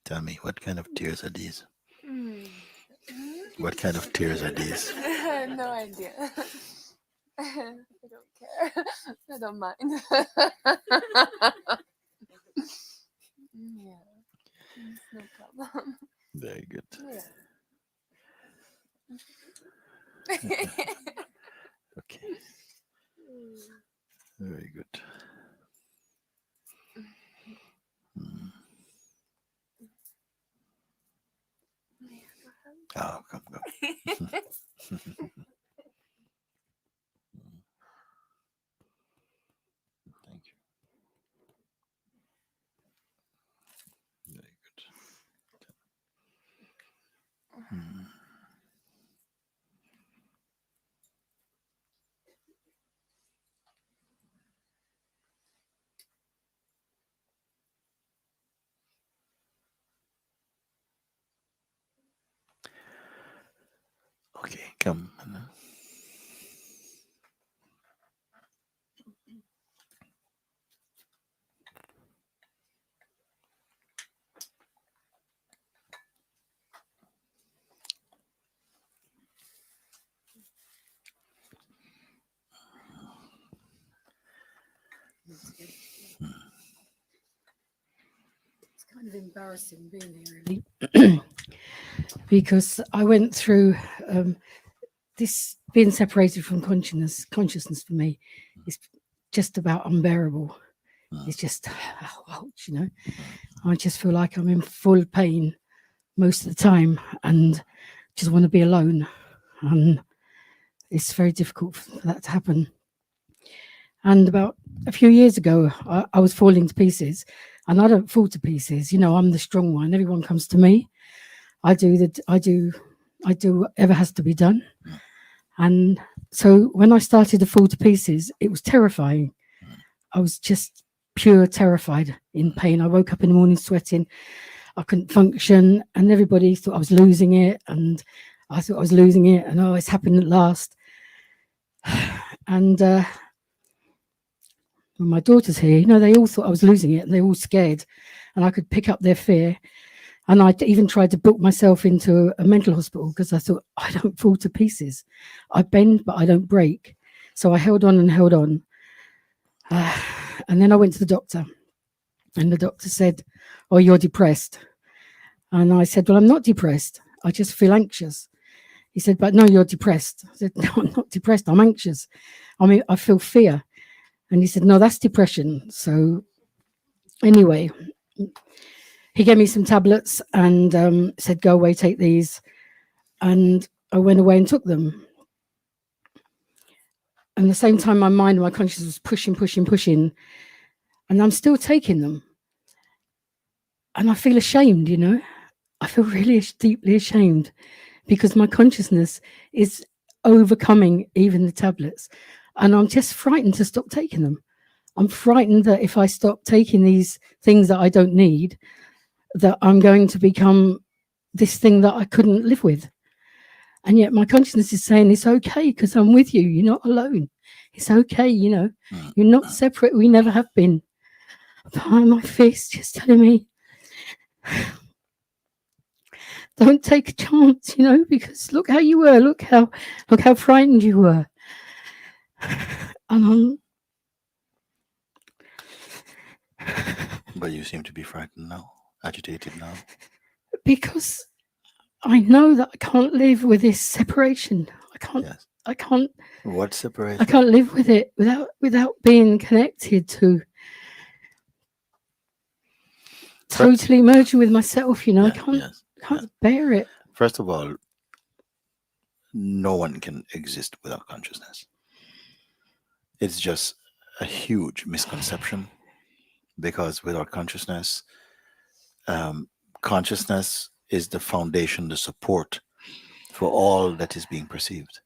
Tell me, what kind of tears are these? What kind of tears are these? No idea. I don't care. I don't mind. Yeah, it's no problem. Very good. Yeah. Okay. Very good. Mm. Oh, come. Thank you. Very good. Mm. Okay, come. It's kind of embarrassing, really, because I went through this being separated from consciousness. Consciousness for me is just about unbearable. It's just, ouch, I just feel like I'm in full pain most of the time and just want to be alone. And it's very difficult for that to happen. And about a few years ago, I was falling to pieces, and I don't fall to pieces. I'm the strong one. Everyone comes to me. I do whatever has to be done. And so when I started to fall to pieces, it was terrifying. I was just pure terrified, in pain. I woke up in the morning sweating. I couldn't function, and everybody thought I was losing it, and I thought I was losing it, and it's happened at last. And when my daughter's here, they all thought I was losing it, and they were all scared, and I could pick up their fear. And I even tried to book myself into a mental hospital because I thought, I don't fall to pieces. I bend, but I don't break. So I held on and held on. And then I went to the doctor, and the doctor said, "Oh, you're depressed." And I said, "Well, I'm not depressed. I just feel anxious." He said, "But no, you're depressed." I said, "No, I'm not depressed. I'm anxious. I feel fear." And he said, "No, that's depression." So anyway, he gave me some tablets and said, "Go away, take these." And I went away and took them. And at the same time, my mind and my consciousness was pushing, pushing, pushing. And I'm still taking them. And I feel ashamed, I feel really deeply ashamed because my consciousness is overcoming even the tablets. And I'm just frightened to stop taking them. I'm frightened that if I stop taking these things that I don't need, that I'm going to become this thing that I couldn't live with. And yet my consciousness is saying, it's okay because I'm with you. You're not alone. It's okay, you're not separate. We never have been. Behind my fist, just telling me, don't take a chance, because look how you were. Look how frightened you were. And But you seem to be frightened now, agitated now. Because I know that I can't live with this separation. Yes. I can't What separates? I can't live with it without being connected to totally merging with myself, I can't bear it. First of all, no one can exist without consciousness. It's just a huge misconception because without consciousness, consciousness is the foundation, the support for all that is being perceived.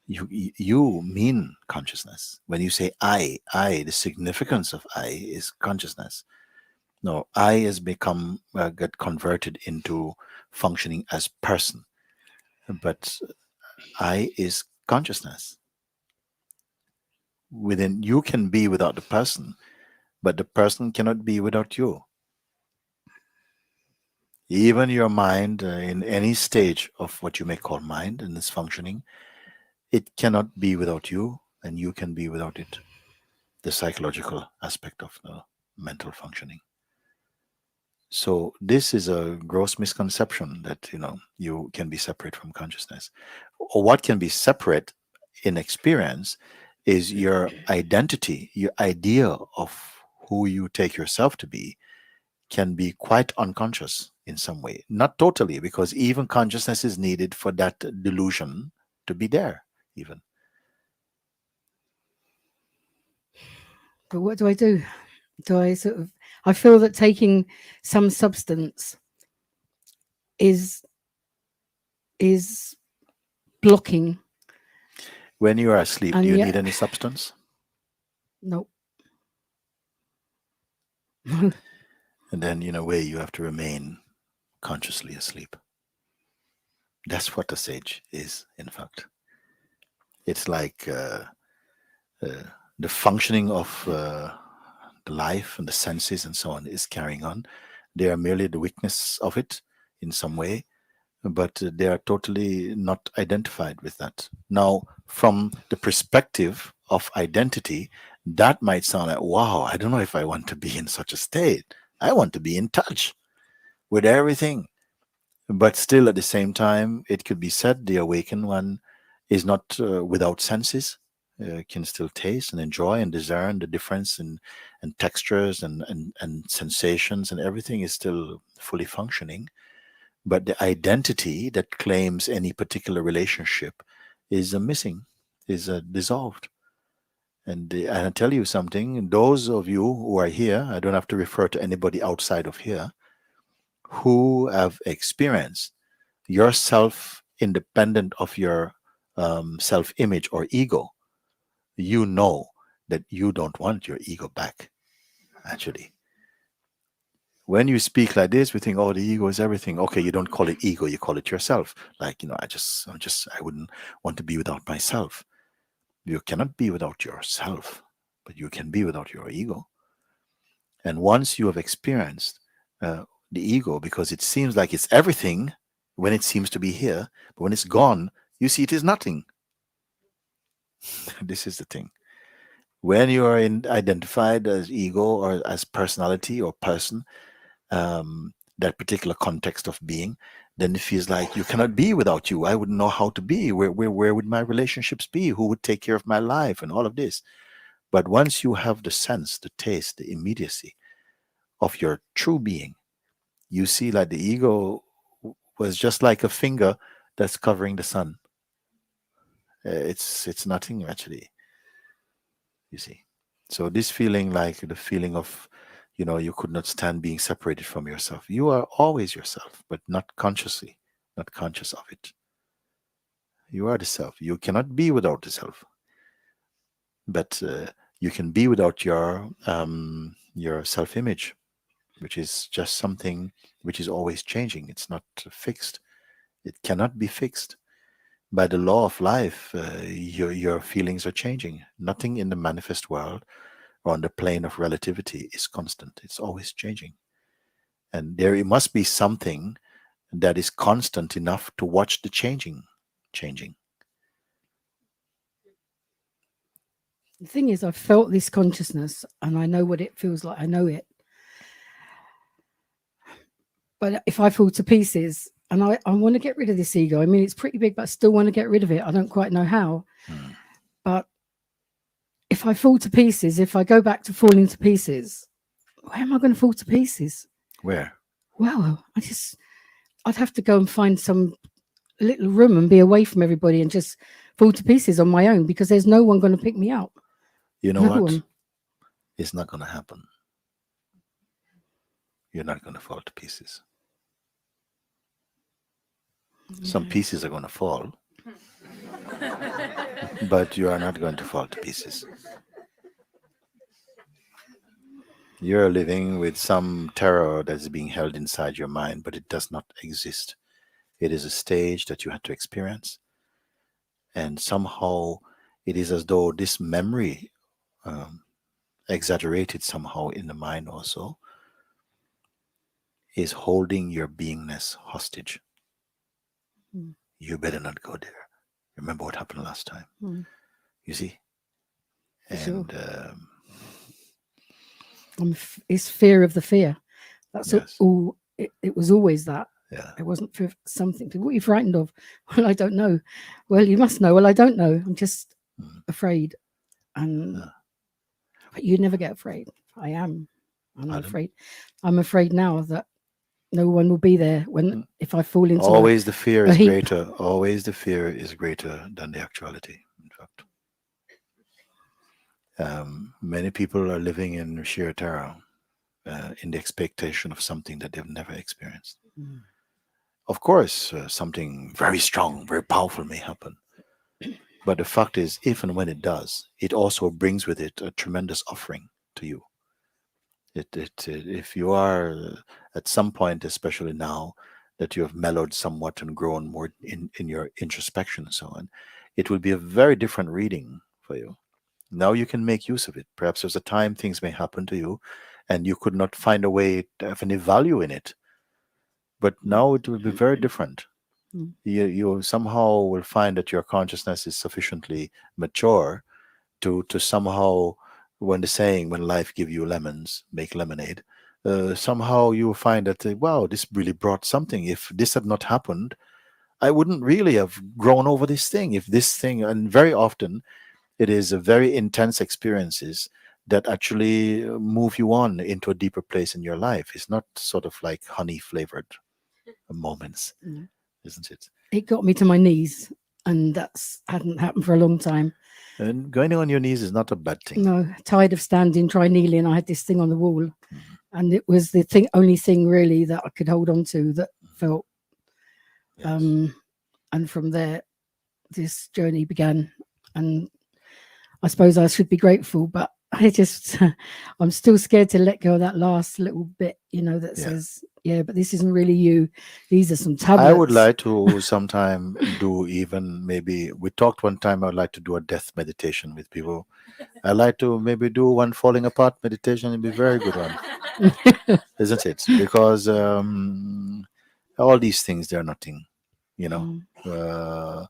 You mean consciousness. When you say I, the significance of I is consciousness. No, I has become get converted into functioning as person, but I is consciousness. Within you can be without the person, but the person cannot be without you. Even your mind, in any stage of what you may call mind in its functioning, it cannot be without you, and you can be without it. The psychological aspect of the mental functioning. So this is a gross misconception that you can be separate from consciousness. Or what can be separate in experience is your identity, your idea of who you take yourself to be can be quite unconscious in some way. Not totally, because even consciousness is needed for that delusion to be there, even. But what do I do? I feel that taking some substance is is blocking. When you are asleep, And do you yet, need any substance? no. And then, in a way, you have to remain consciously asleep. That's what the sage is, in fact. It's like uh, the functioning of the life and the senses and so on is carrying on. They are merely the weakness of it in some way, but they are totally not identified with that. Now, from the perspective of identity, that might sound like, wow, I don't know if I want to be in such a state. I want to be in touch with everything. But still, at the same time, it could be said the awakened one is not without senses, can still taste and enjoy and discern the difference in and textures and sensations, and everything is still fully functioning. But the identity that claims any particular relationship is missing, is dissolved. And I tell you something, those of you who are here, I don't have to refer to anybody outside of here, who have experienced yourself independent of your self image or ego, you know that you don't want your ego back, actually. When you speak like this, we think, oh, the ego is everything. Okay, you don't call it ego, you call it yourself. Like, I wouldn't want to be without myself. You cannot be without yourself, but you can be without your ego. And once you have experienced the ego, because it seems like it's everything when it seems to be here, but when it's gone, you see it is nothing. This is the thing. When you are identified as ego or as personality or person, that particular context of being, then it feels like you cannot be without you. I wouldn't know how to be. Where would my relationships be? Who would take care of my life and all of this? But once you have the sense, the taste, the immediacy of your true being, you see like the ego was just like a finger that's covering the sun. It's nothing actually, you see. So this feeling, like the feeling of, you could not stand being separated from yourself. You are always yourself, but not consciously, not conscious of it. You are the self. You cannot be without the self, but you can be without your self-image, which is just something which is always changing. It's not fixed. It cannot be fixed. By the law of life, your feelings are changing. Nothing in the manifest world or on the plane of relativity is constant. It's always changing. And there must be something that is constant enough to watch the changing. The thing is, I felt this consciousness and I know what it feels like. I know it. But if I fall to pieces and I want to get rid of this ego, I mean, it's pretty big, but I still want to get rid of it. I don't quite know how. But if I fall to pieces, if I go back to falling to pieces, where am I going to fall to pieces? Where? Well, I'd have to go and find some little room and be away from everybody and just fall to pieces on my own because there's no one going to pick me up. You know No what? one. It's not going to happen. You're not going to fall to pieces. Some pieces are going to fall, but you are not going to fall to pieces. You're living with some terror that's being held inside your mind, but it does not exist. It is a stage that you had to experience. And somehow it is as though this memory, exaggerated somehow in the mind also, is holding your beingness hostage. You better not go there. Remember what happened last time. You see? Sure. And it's fear of the fear. That's yes. all. It was always that. Yeah. It wasn't for something. What are you frightened of? Well, I don't know. Well, you must know. Well, I don't know. I'm just afraid. And but you never get afraid. I am. I'm afraid. I'm afraid now that no one will be there if I fall into always the fear is heap. greater. Always the fear is greater than the actuality. In fact, many people are living in sheer terror, in the expectation of something that they've never experienced. Of course, something very strong, very powerful may happen. But the fact is, if and when it does, it also brings with it a tremendous offering to you. If you are at some point, especially now that you have mellowed somewhat and grown more in your introspection and so on, it will be a very different reading for you. Now you can make use of it. Perhaps there's a time things may happen to you and you could not find a way to have any value in it. But now it will be very different. Mm. You somehow will find that your consciousness is sufficiently mature to somehow, when the saying, when life give you lemons make lemonade, somehow you will find that wow, this really brought something. If this had not happened, I wouldn't really have grown over this thing. If this thing, and very often it is a very intense experiences that actually move you on into a deeper place in your life. It's not sort of like honey flavored moments, Mm. isn't it? It got me to my knees, and that's hadn't happened for a long time. And going on your knees is not a bad thing. No, tired of standing, try kneeling. I had this thing on the wall, Mhm. and it was the only thing really that I could hold on to that felt. Yes. And from there, this journey began. And I suppose I should be grateful, but I just, I'm still scared to let go of that last little bit, that Yeah. says, yeah, but this isn't really you. These are some I tablets. would like to sometime do, even maybe we talked one time, I'd like to do a death meditation with people. I like to maybe do one falling apart meditation. It'd be a very good one, isn't it? Because all these things, they're nothing, you know. Mm. Uh,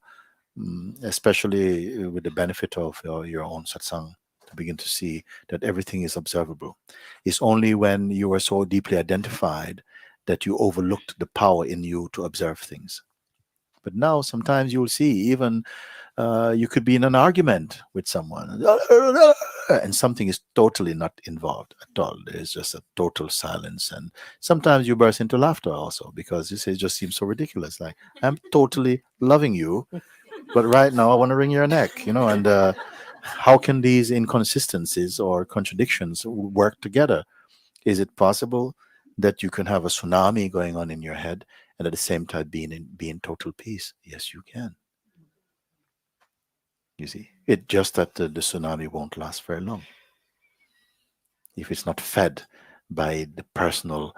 Especially with the benefit of your own satsang, to begin to see that everything is observable. It's only when you are so deeply identified that you overlooked the power in you to observe things. But now sometimes you'll see, even you could be in an argument with someone and something is totally not involved at all. There's just a total silence. And sometimes you burst into laughter also because you say it just seems so ridiculous. Like, I'm totally loving you, but right now I want to wring your neck, and how can these inconsistencies or contradictions work together? Is it possible that you can have a tsunami going on in your head and at the same time be in total peace? Yes, you can. You see, it just that the tsunami won't last very long if it's not fed by the personal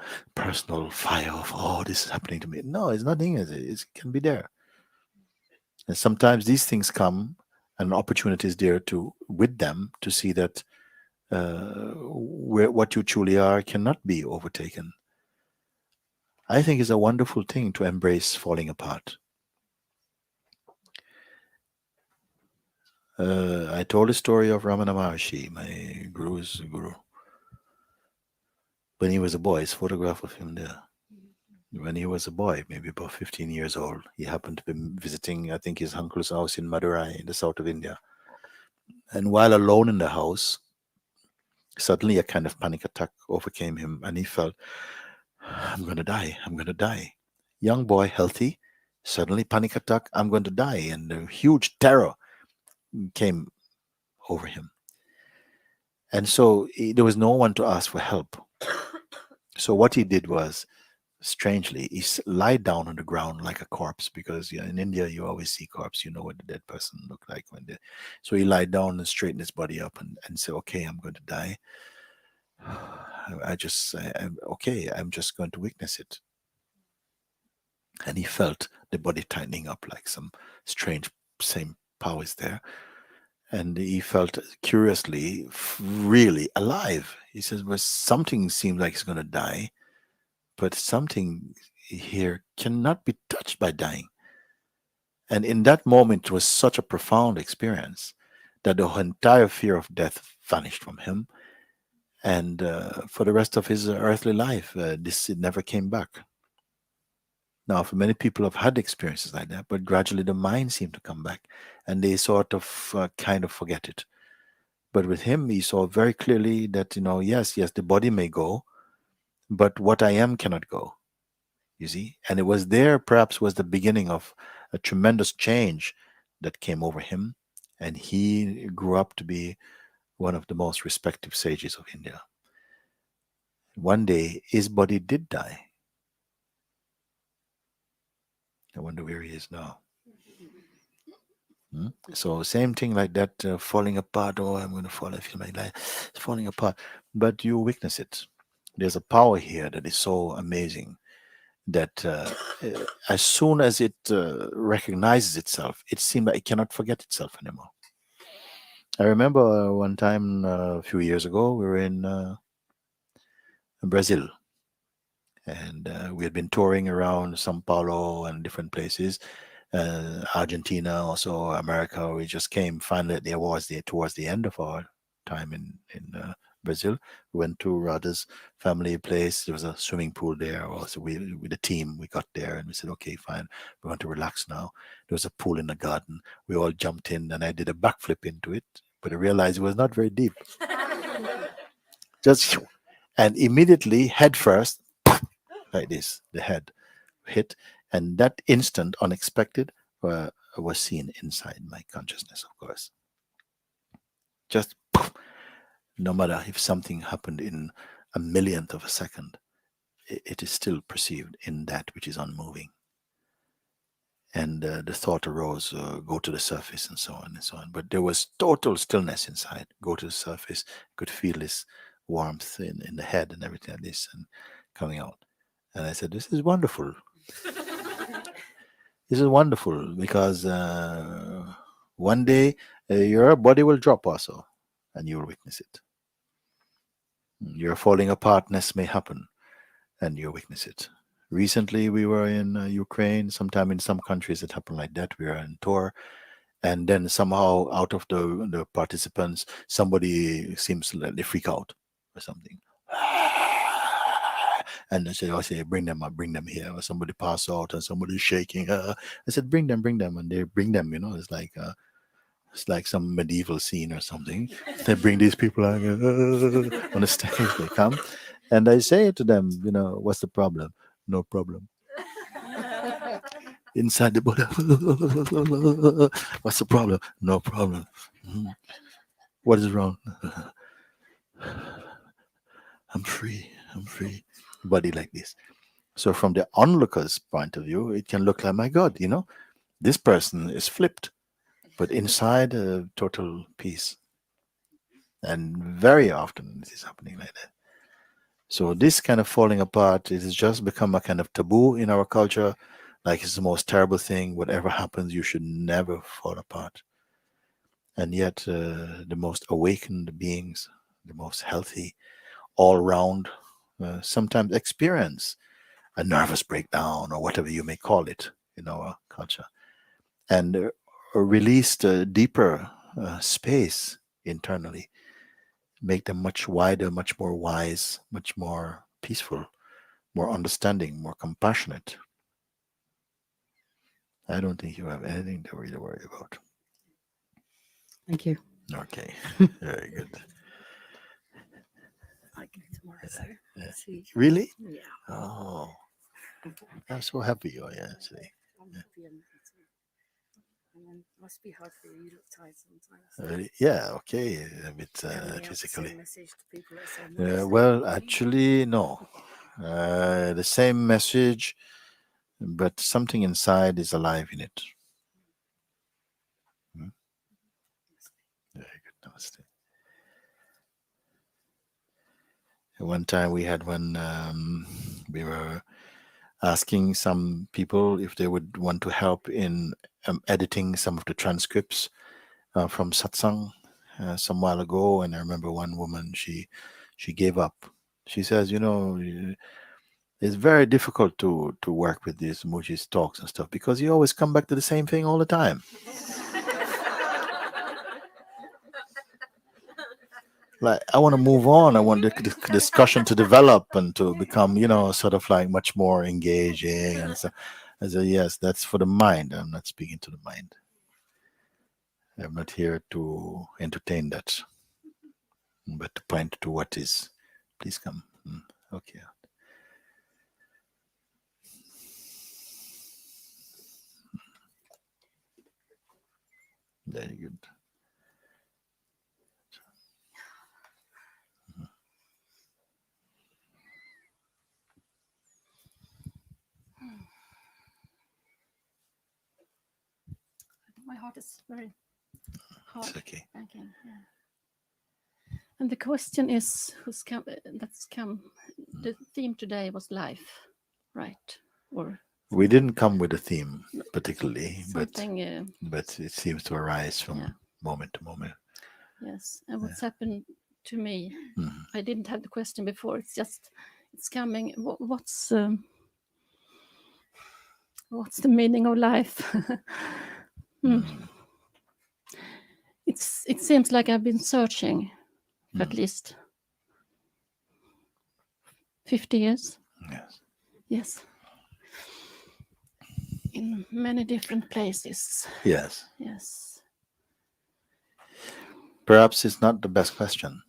fire of, oh, this is happening to me. No, it's nothing. It can be there. And sometimes these things come, and an opportunity is there to with them to see that what you truly are cannot be overtaken. I think it's a wonderful thing to embrace falling apart. I told the story of Ramana Maharshi, my guru's guru. When he was a boy, his photograph of him there. When he was a boy, maybe about 15 years old, he happened to be visiting, I think, his uncle's house in Madurai, in the south of India. And while alone in the house, suddenly a kind of panic attack overcame him, and he felt, I'm going to die, I'm going to die. Young boy, healthy, suddenly panic attack, I'm going to die. And a huge terror came over him. And so there was no one to ask for help. So what he did was, strangely, he lied down on the ground like a corpse, because in India you always see corpse, you know what the dead person look like when they. So he lied down and straightened his body up and said, "Okay, I'm going to die. I'm okay. I'm just going to witness it." And he felt the body tightening up, like some strange same powers there, and he felt curiously really alive. He says, "Well, something seems like he's going to die, but something here cannot be touched by dying." And in that moment, it was such a profound experience that the entire fear of death vanished from him. And for the rest of his earthly life, this it never came back. Now, for many people have had experiences like that, but gradually the mind seemed to come back and they sort of kind of forget it. But with him, he saw very clearly that, yes, the body may go, but what I am cannot go. You see? And it was there, perhaps, was the beginning of a tremendous change that came over him. And he grew up to be one of the most respected sages of India. One day, his body did die. I wonder where he is now. So same thing like that, falling apart. Oh, I'm going to fall. I feel my life is falling apart. But you witness it. There's a power here that is so amazing that as soon as it recognizes itself, it seems like it cannot forget itself anymore. I remember one time a few years ago, we were in Brazil, and we had been touring around Sao Paulo and different places, Argentina, also America. We just came finally. There was towards the end of our time in Brazil. We went to Radha's family place. There was a swimming pool there. Also, we with the team we got there and we said, okay, fine, we want to relax now. There was a pool in the garden. We all jumped in and I did a backflip into it, but I realized it was not very deep. Just and immediately head first, like this, the head hit, and that instant, unexpected, was seen inside my consciousness, of course. Just no matter if something happened in a millionth of a second, it is still perceived in that which is unmoving. And the thought arose, go to the surface, and so on and so on. But there was total stillness inside. Go to the surface, could feel this warmth in the head and everything like this, and coming out. And I said, this is wonderful. This is wonderful because one day your body will drop also, and you will witness it. Your falling apartness may happen, and you witness it. Recently, we were in Ukraine. Sometime in some countries, it happened like that. We were on tour, and then somehow, out of the participants, somebody seems like they freak out or something. And I said, bring them up, bring them here. Or somebody pass out and somebody's shaking. I said, bring them. And they bring them, it's like some medieval scene or something. They bring these people on the stage, they come. And I say to them, what's the problem? No problem. Inside the Buddha, what's the problem? No problem. Mhm. What is wrong? I'm free. I'm free. Body like this. So from the onlooker's point of view, it can look like, my God, this person is flipped, but inside total peace. And very often it is happening like that. So this kind of falling apart, it has just become a kind of taboo in our culture. Like it's the most terrible thing. Whatever happens, you should never fall apart. And yet, the most awakened beings, the most healthy, all round, sometimes experience a nervous breakdown or whatever you may call it in our culture, and release the deeper space internally, make them much wider, much more wise, much more peaceful, more understanding, more compassionate. I don't think you have anything to really worry about. Thank you. Okay, very good. I go tomorrow, so Yeah. see. Really? Yeah. Oh, I'm so happy you are here today. I'm happy and then must be hard for you. You look tired sometimes. Yeah, okay, a bit physically. Message to people at the same Well, actually, no. The same message, but something inside is alive in it. Hmm? Very good. Namaste. One time we were asking some people if they would want to help in editing some of the transcripts from Satsang some while ago, and I remember one woman, she gave up. She says, it's very difficult to work with these Mooji's talks and stuff because you always come back to the same thing all the time. Like I want to move on. I want the discussion to develop and to become, sort of like much more engaging. And so I said, yes, that's for the mind. I'm not speaking to the mind. I'm not here to entertain that, but to point to what is. Please come. Okay. Very good. my heart is very hard. It's okay. Banking, yeah. And the question is, that's come. The theme today was life, right? Or We didn't come with a theme particularly, something. but it seems to arise from Yeah. moment to moment. Yes, and what's happened to me? Mhm. I didn't have the question before. It's coming. What's the meaning of life? It seems like I've been searching for at least 50 years. Yes. Yes. In many different places. Yes. Yes. Perhaps it's not the best question.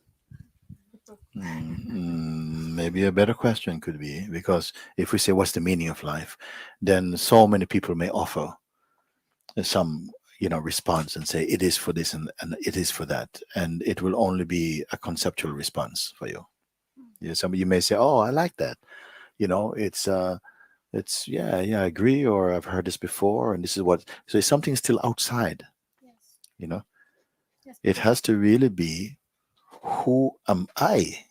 Maybe a better question could be, because if we say what's the meaning of life, then so many people may offer some response and say it is for this and it is for that, and it will only be a conceptual response for you. You may say, oh, I like that, it's yeah, I agree, or I've heard this before, and this is what. So it's something still outside. Yes. Yes. It has to really be, who am I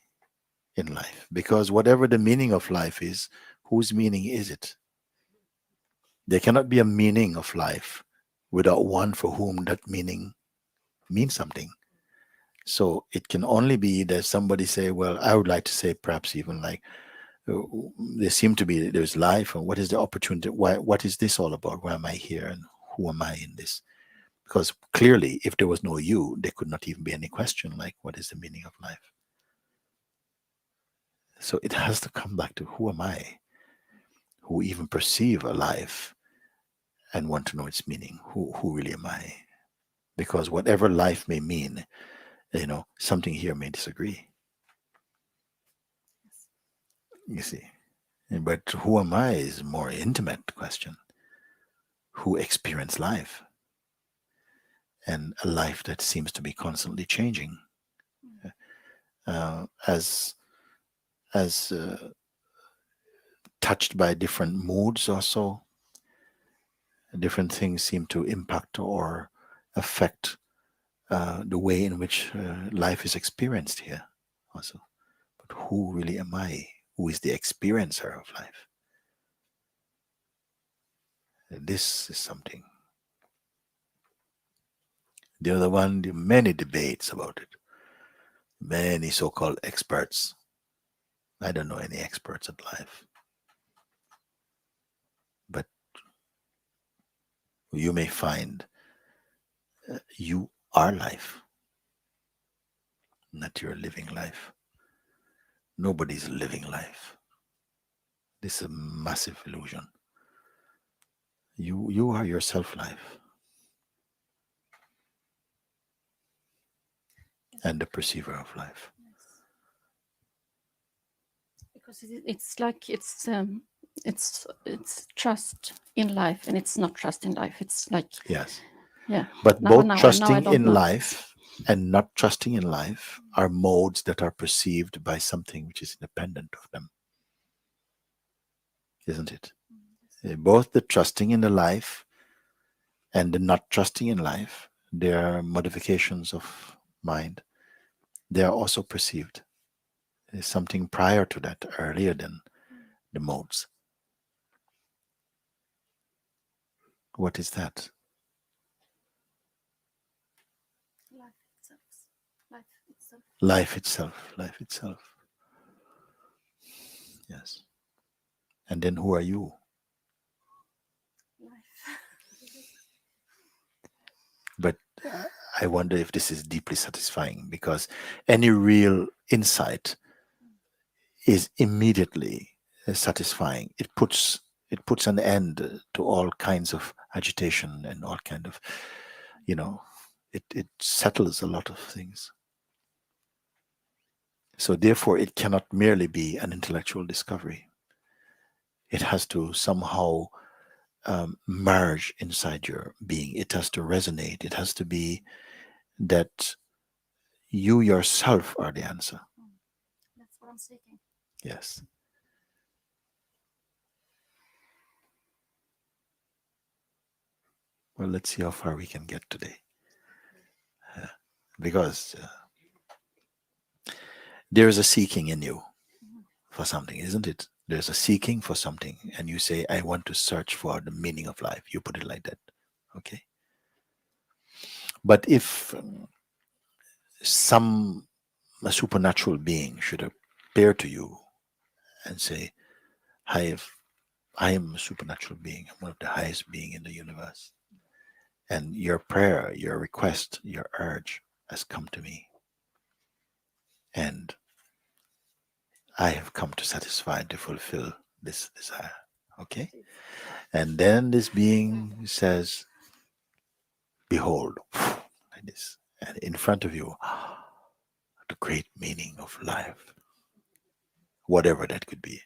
in life? Because whatever the meaning of life is, whose meaning is it? There cannot be a meaning of life without one for whom that meaning means something. So it can only be that somebody say, well, I would like to say perhaps even like, uh, there's life, and what is the opportunity? What is this all about? Why am I here, and who am I in this? Because clearly, if there was no you, there could not even be any question like, what is the meaning of life? So it has to come back to, who am I, who even perceive a life and want to know its meaning? Who really am I? Because whatever life may mean, something here may disagree. You see. But who am I is a more intimate question. Who experience life? And a life that seems to be constantly changing. As touched by different moods also, different things seem to impact or affect the way in which life is experienced here also. But who really am I? Who is the experiencer of life? This is something. The other one, many debates about it. Many so-called experts. I don't know any experts at life. But you may find you are life, not you're living life. Nobody's living life. This is a massive illusion. You are yourself life. And the perceiver of life. Because it's like it's trust in life, and it's not trust in life. It's like, Yes. yeah. But Now both I trusting don't in know. life and not trusting in life are modes that are perceived by something which is independent of them. Isn't it? Both the trusting in the life and the not trusting in life, they are modifications of mind. They are also perceived. There's something prior to that, earlier than the modes. What is that? Life itself. Life itself. Life itself. Life itself. Yes. And then who are you? Life. But I wonder if this is deeply satisfying, because any real insight is immediately satisfying. It puts an end to all kinds of agitation and all kind of, it settles a lot of things. So therefore, it cannot merely be an intellectual discovery. It has to somehow merge inside your being. It has to resonate. It has to be that you yourself are the answer. That's what I'm seeking. Yes. Well, let's see how far we can get today. Because there is a seeking in you for something, isn't it? There's a seeking for something, and you say, I want to search for the meaning of life. You put it like that. Okay. But if a supernatural being should appear to you and say, I am a supernatural being, I'm one of the highest being in the universe. And your prayer, your request, your urge has come to me. And I have come to satisfy, to fulfill this desire. Okay? And then this being says, behold, like this. And in front of you, the great meaning of life. Whatever that could be.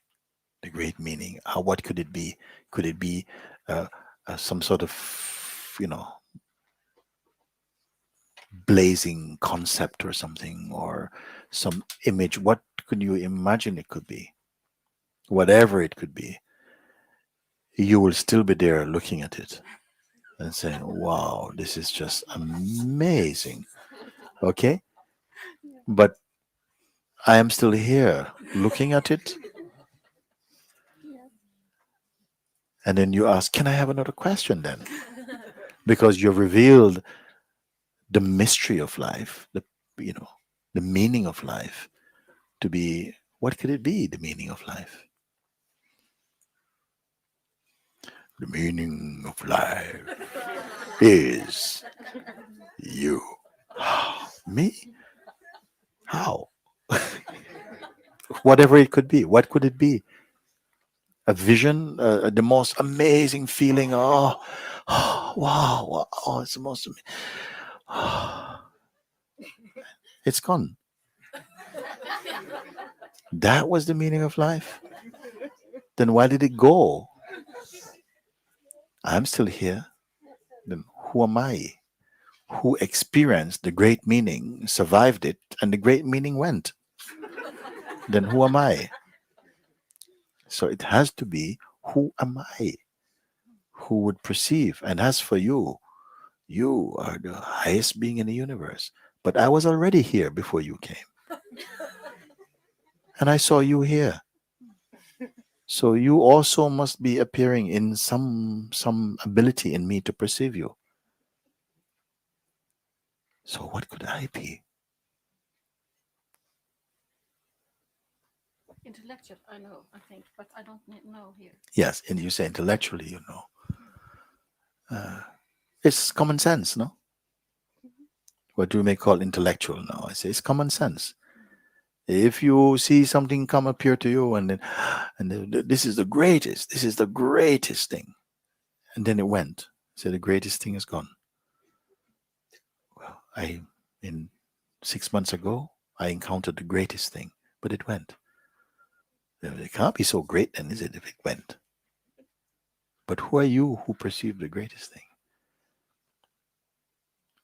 The great meaning. What could it be? Could it be some sort of, blazing concept or something, or some image? What could you imagine it could be? Whatever it could be, you will still be there looking at it and saying, wow, this is just amazing. Okay? But I am still here looking at it. And then you ask, can I have another question then? Because you've revealed the mystery of life, the meaning of life to be, what could it be, the meaning of life? The meaning of life is you. Me? How? Whatever it could be. What could it be? A vision, the most amazing feeling. Oh, wow. Oh, it's the most it's gone. That was the meaning of life. Then why did it go? I'm still here. Then who am I? Who experienced the great meaning, survived it, and the great meaning went? Then who am I? So it has to be, who am I? Who would perceive? And as for you, you are the highest being in the universe. But I was already here before you came. And I saw you here. So you also must be appearing in some ability in me to perceive you. So what could I be? Intellectual, I know, I think, but I don't know here. Yes, and you say intellectually, it's common sense, no? What you may call intellectual now. I say it's common sense. If you see something come appear to you and then this is the greatest thing, and then it went. So the greatest thing is gone. Well, in 6 months ago, I encountered the greatest thing, but it went. It can't be so great then, is it, if it went? But who are you who perceive the greatest thing?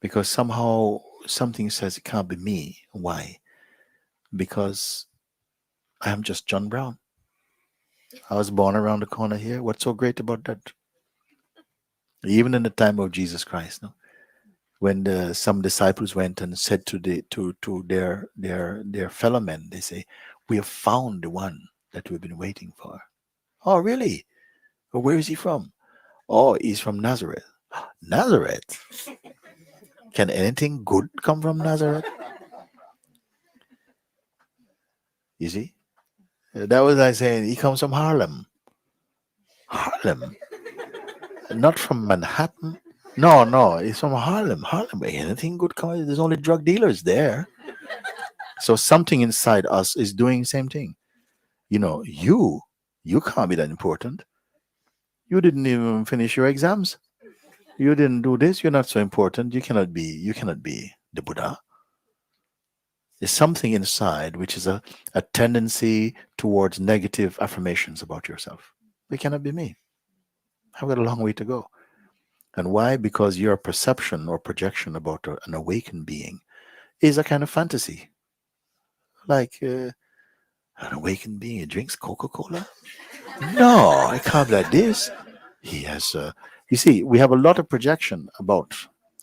Because somehow something says it can't be me. Why? Because I am just John Brown. I was born around the corner here. What's so great about that? Even in the time of Jesus Christ, no? When some disciples went and said to their fellow men, they say, "We have found the one that we've been waiting for." Oh, really? Well, where is he from? Oh, he's from Nazareth. Nazareth? Can anything good come from Nazareth? You see? That was like saying he comes from Harlem. Harlem? Not from Manhattan? No, it's from Harlem. Harlem, anything good come? There's only drug dealers there. So something inside us is doing the same thing. You can't be that important. You didn't even finish your exams. You didn't do this. You're not so important. You cannot be the Buddha. There's something inside which is a tendency towards negative affirmations about yourself. You cannot be me. I've got a long way to go. And why? Because your perception or projection about an awakened being is a kind of fantasy. Like an awakened being, he drinks Coca-Cola? No, I can't be like this. He has You see, we have a lot of projection about,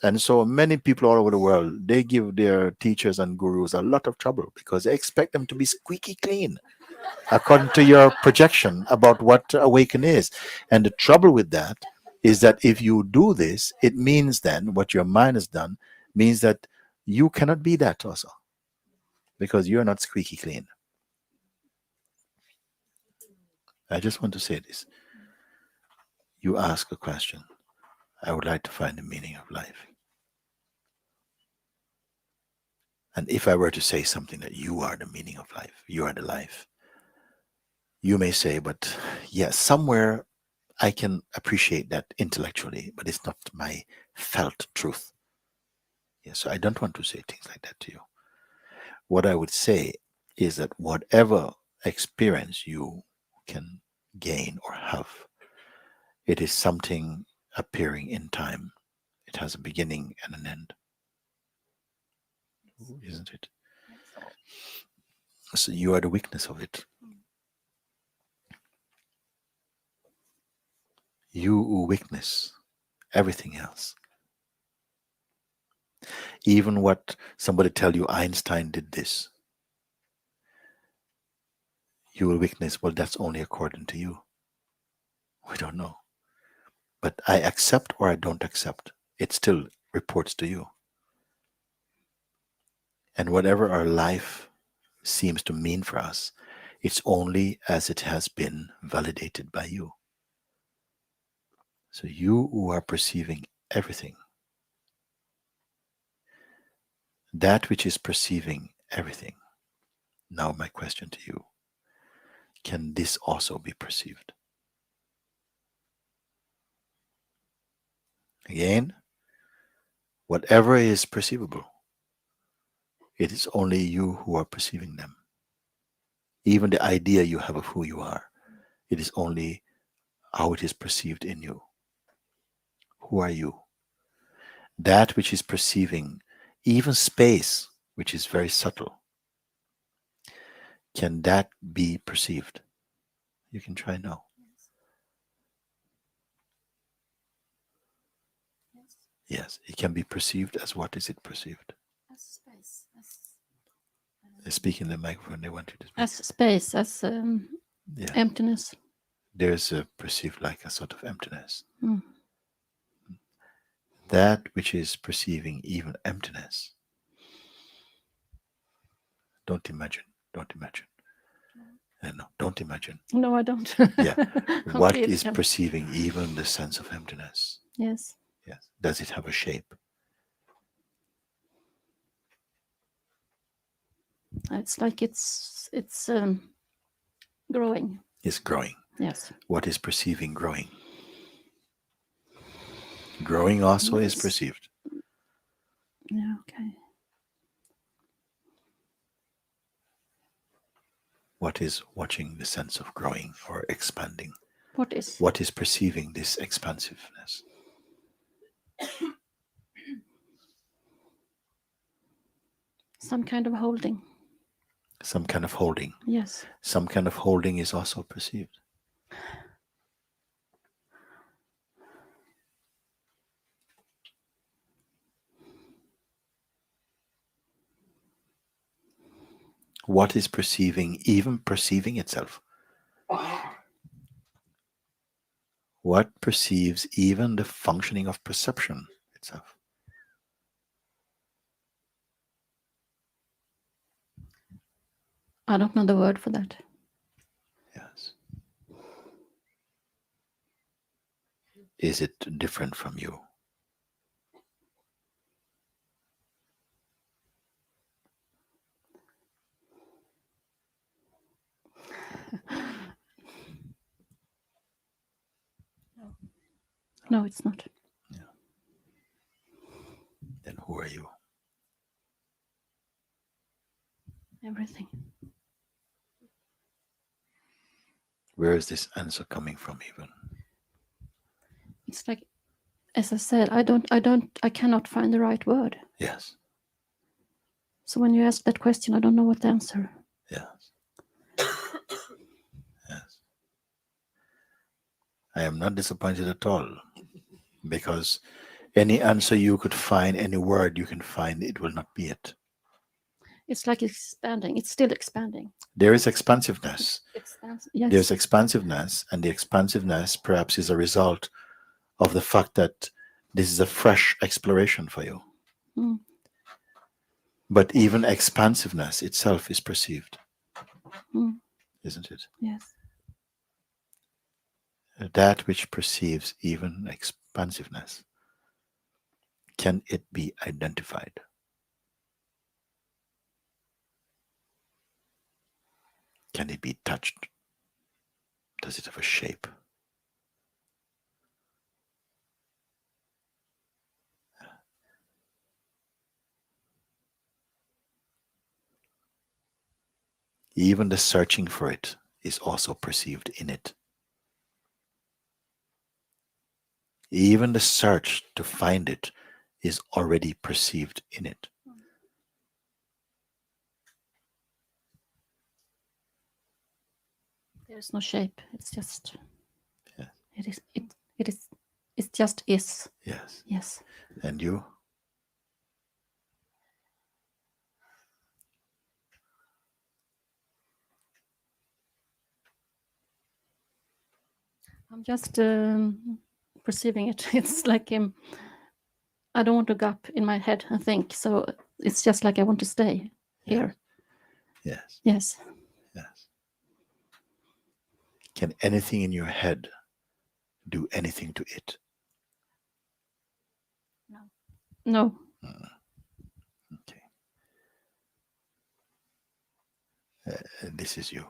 and so many people all over the world, they give their teachers and gurus a lot of trouble because they expect them to be squeaky clean according to your projection about what awaken is. And the trouble with that is that if you do this, it means then what your mind has done means that you cannot be that also because you're not squeaky clean. I just want to say this. You ask a question. I would like to find the meaning of life. And if I were to say something that you are the meaning of life, you are the life, you may say, but yes, somewhere I can appreciate that intellectually, but it's not my felt truth. Yes, so I don't want to say things like that to you. What I would say is that whatever experience you can gain or have, it is something appearing in time. It has a beginning and an end, isn't it? So you are the weakness of it. You who witness everything else. Even what somebody tell you Einstein did this, you will witness, well, that's only according to you. We don't know. But I accept or I don't accept, it still reports to you. And whatever our life seems to mean for us, it's only as it has been validated by you. So you who are perceiving everything, that which is perceiving everything. Now my question to you, can this also be perceived? Again, whatever is perceivable, it is only you who are perceiving them. Even the idea you have of who you are, it is only how it is perceived in you. Who are you? That which is perceiving, even space, which is very subtle, can that be perceived? You can try now. Yes, it can be perceived as what is it perceived? As space, Speak in the microphone, they want you to speak. as space, as Yeah. emptiness. There's a perceived like a sort of emptiness. Mm. That which is perceiving even emptiness. Don't imagine. Don't imagine. No, don't imagine. No, I don't. Yeah. I'm What really is can- perceiving even the sense of emptiness? Yes. Yes. Does it have a shape? It's like it's growing. It's growing. Yes. What is perceiving growing? Growing also is Yes. perceived. Yeah. Okay. What is watching the sense of growing or expanding? What is? What is perceiving this expansiveness? Some kind of holding. Some kind of holding. Yes. Some kind of holding is also perceived. What is perceiving, even perceiving itself? What perceives even the functioning of perception itself? I don't know the word for that. Yes. Is it different from you? No, it's not. Then who are you? Everything. Where is this answer coming from even? It's like, as I said, I cannot find the right word. Yes. So when you ask that question, I don't know what to answer. Yes. Yes. I am not disappointed at all. because any answer you could find, any word you can find, it will not be it. It's like expanding. It's still expanding. There is expansiveness. Yes. There's expansiveness, and the expansiveness perhaps is a result of the fact that this is a fresh exploration for you. Mm. But even expansiveness itself is perceived, isn't it? Yes. That which perceives even expansiveness, can it be identified? Can it be touched? Does it have a shape? Even the searching for it is also perceived in it. Even the search to find it is already perceived in it. There's no shape. It's just. Yeah. It is. It is. It just is. Yes. Yes. And you? I'm just perceiving it. It's like I don't want to go up in my head and think. So it's just like I want to stay here. Yes. Yes. Yes. Can anything in your head do anything to it? No. Okay. This is you.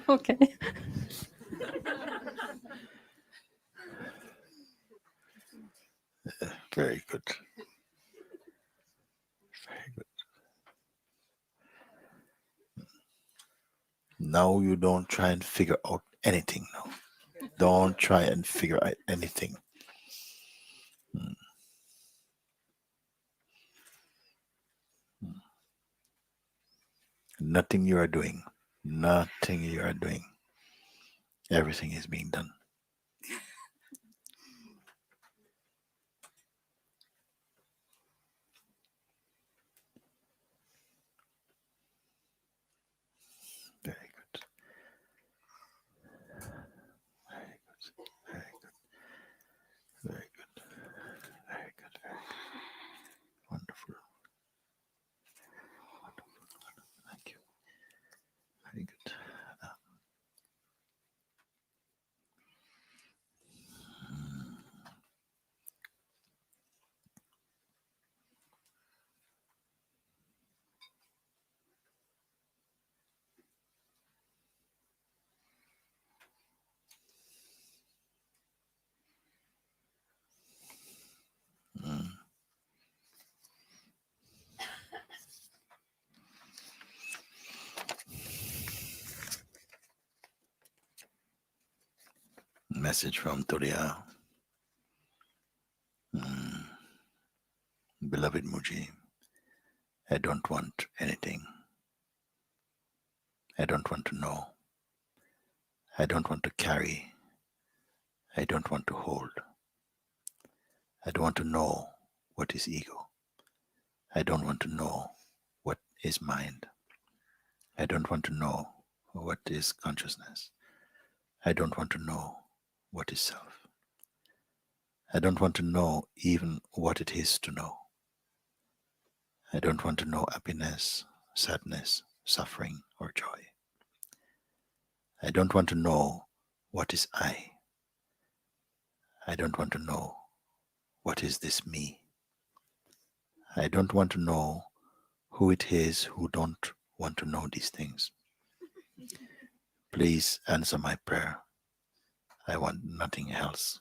Okay. Very good. Very good. Now you don't try and figure out anything now. Don't try and figure out anything. Nothing you are doing. Nothing you are doing. Everything is being done. Very good. Very good. Very good. Very good. Very good. Very good. Wonderful. Wonderful. Wonderful. Thank you. Very good. Message from Toria. Beloved Mooji, I don't want anything. I don't want to know. I don't want to carry. I don't want to hold. I don't want to know what is ego. I don't want to know what is mind. I don't want to know what is consciousness. I don't want to know what is self. I don't want to know even what it is to know. I don't want to know happiness, sadness, suffering, or joy. I don't want to know what is I. I don't want to know what is this me. I don't want to know who it is who don't want to know these things. Please answer my prayer. I want nothing else.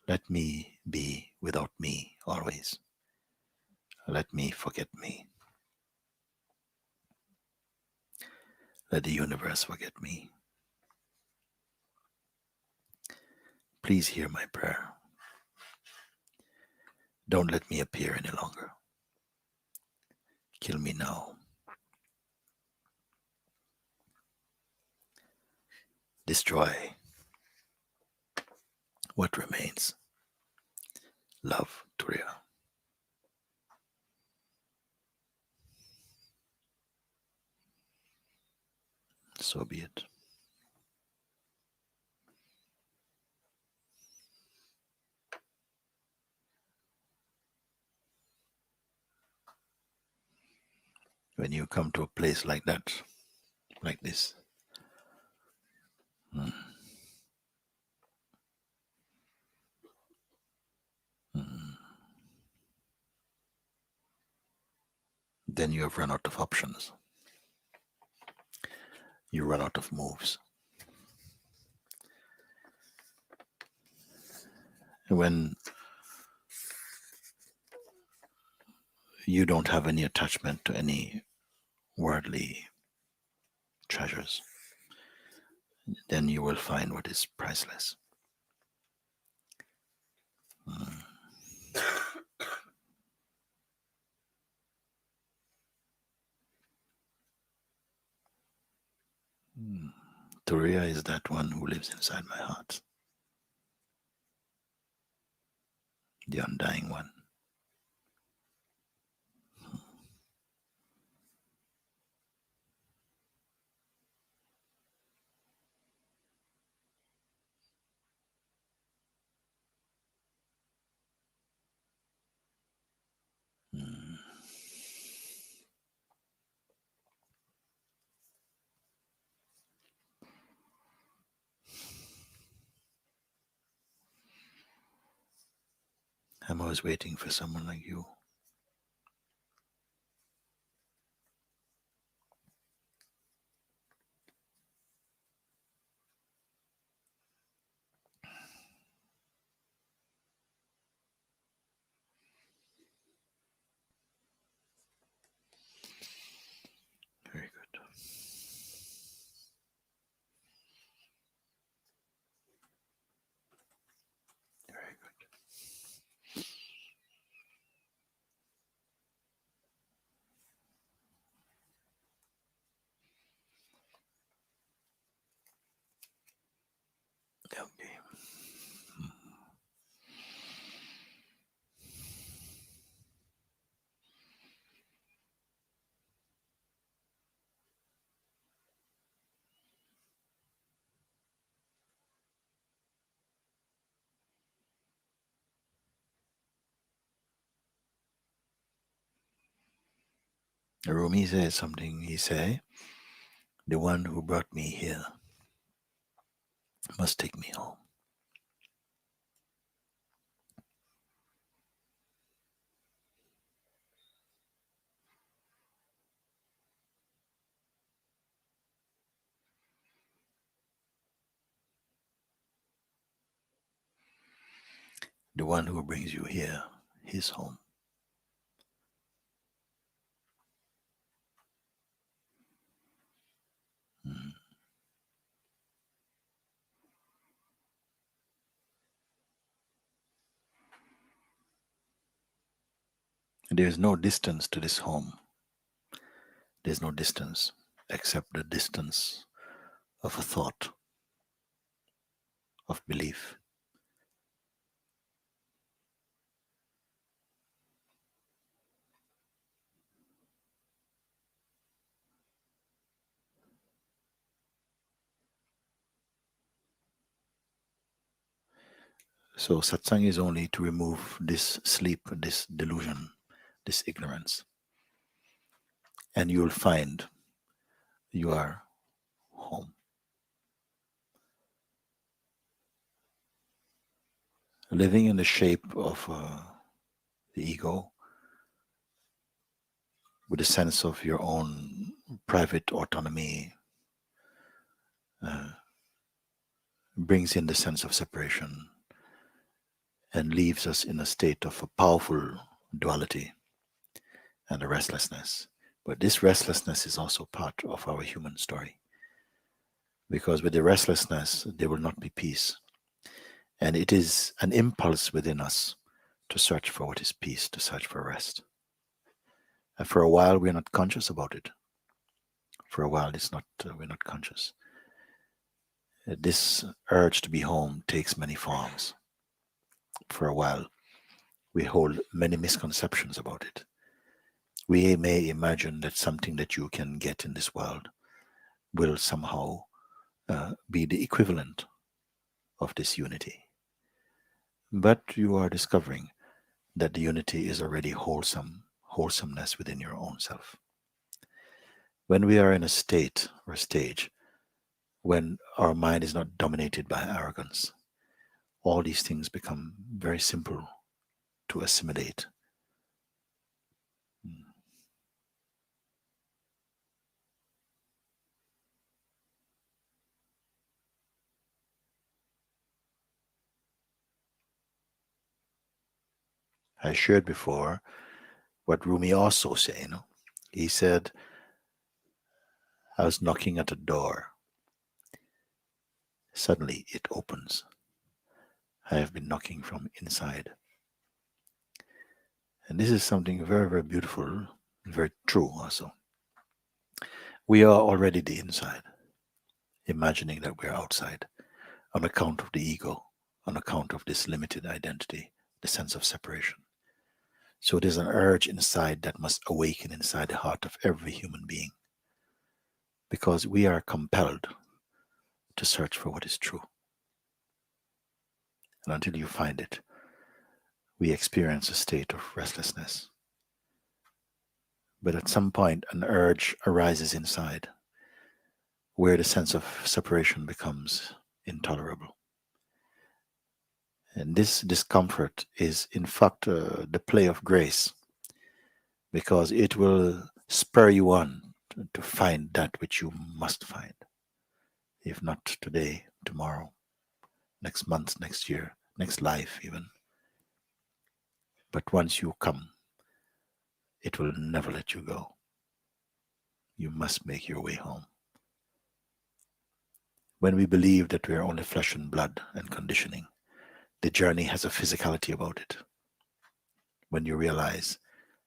Let me be without me always. Let me forget me. Let the universe forget me. Please hear my prayer. Don't let me appear any longer. Kill me now. Destroy what remains. Love, Turiya. So be it. When you come to a place like that, like this, mm, mm, then you have run out of options. You run out of moves. When you don't have any attachment to any worldly treasures, then you will find what is priceless. Mm. Mm. Turiya is that one who lives inside my heart, the undying one. Mm. I'm always waiting for someone like you. Very good. Very good. Okay. Mm. Rumi says something. He say, "The one who brought me here must take me home." The one who brings you here, his home. Mm. There is no distance to this home. There's no distance except the distance of a thought, of belief. So satsang is only to remove this sleep, this delusion, this ignorance. And you'll find you are home. Living in the shape of the ego, with a sense of your own private autonomy, brings in the sense of separation and leaves us in a state of a powerful duality and a restlessness. But this restlessness is also part of our human story, because with the restlessness, there will not be peace. And it is an impulse within us to search for what is peace, to search for rest. And for a while, we're not conscious about it. For a while, it's not. We're not conscious. This urge to be home takes many forms. For a while, we hold many misconceptions about it. We may imagine that something that you can get in this world will somehow be the equivalent of this unity. But you are discovering that the unity is already wholesomeness within your own self. When we are in a state or stage when our mind is not dominated by arrogance, all these things become very simple to assimilate. I shared before what Rumi also said. He said, I was knocking at a door. Suddenly it opens. I have been knocking from inside. And this is something very, very beautiful, very true also. We are already the inside, imagining that we're outside on account of the ego, on account of this limited identity, the sense of separation. So there's an urge inside that must awaken inside the heart of every human being, because we are compelled to search for what is true. And until you find it, we experience a state of restlessness. But at some point, an urge arises inside where the sense of separation becomes intolerable. And this discomfort is, in fact, the play of grace, because it will spur you on to find that which you must find. If not today, tomorrow, next month, next year, next life, even. But once you come, it will never let you go. You must make your way home. When we believe that we are only flesh and blood and conditioning, the journey has a physicality about it. When you realize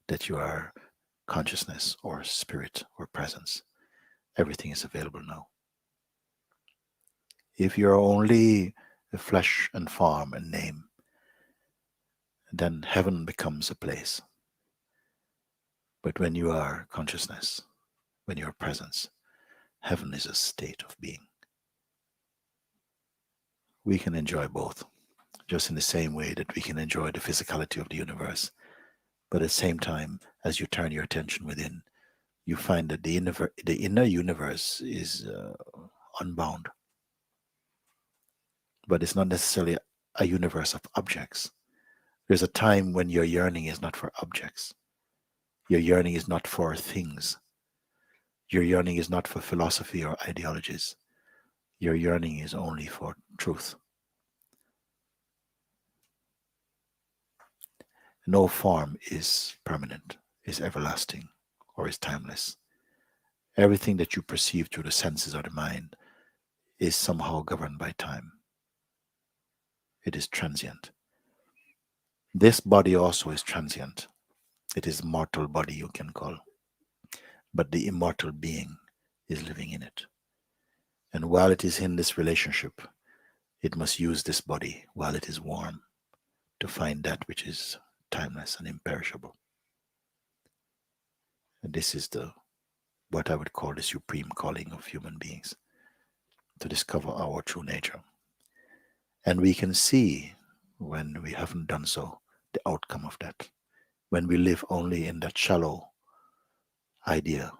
that you are consciousness or spirit or presence, everything is available now. If you're only a flesh and form and name, then heaven becomes a place. But when you are consciousness, when you are presence, heaven is a state of being. We can enjoy both, just in the same way that we can enjoy the physicality of the universe. But at the same time, as you turn your attention within, you find that the inner universe is unbound. But it's not necessarily a universe of objects. There's a time when your yearning is not for objects. Your yearning is not for things. Your yearning is not for philosophy or ideologies. Your yearning is only for truth. No form is permanent, is everlasting, or is timeless. Everything that you perceive through the senses or the mind is somehow governed by time. It is transient. This body also is transient. It is a mortal body, you can call. But the immortal being is living in it. And while it is in this relationship, it must use this body while it is warm to find that which is timeless and imperishable. And this is what I would call the supreme calling of human beings, to discover our true nature. And we can see, when we haven't done so, the outcome of that. When we live only in that shallow idea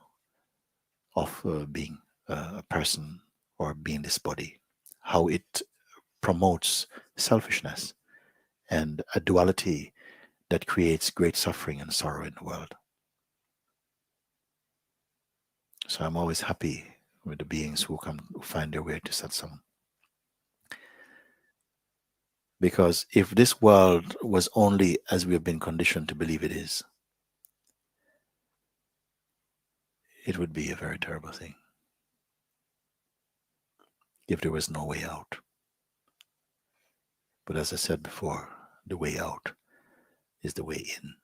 of being a person or being this body, how it promotes selfishness and a duality that creates great suffering and sorrow in the world. So I'm always happy with the beings who find their way to Satsang, Because if this world was only as we have been conditioned to believe it is, it would be a very terrible thing. If there was no way out. But as I said before, the way out is the way in.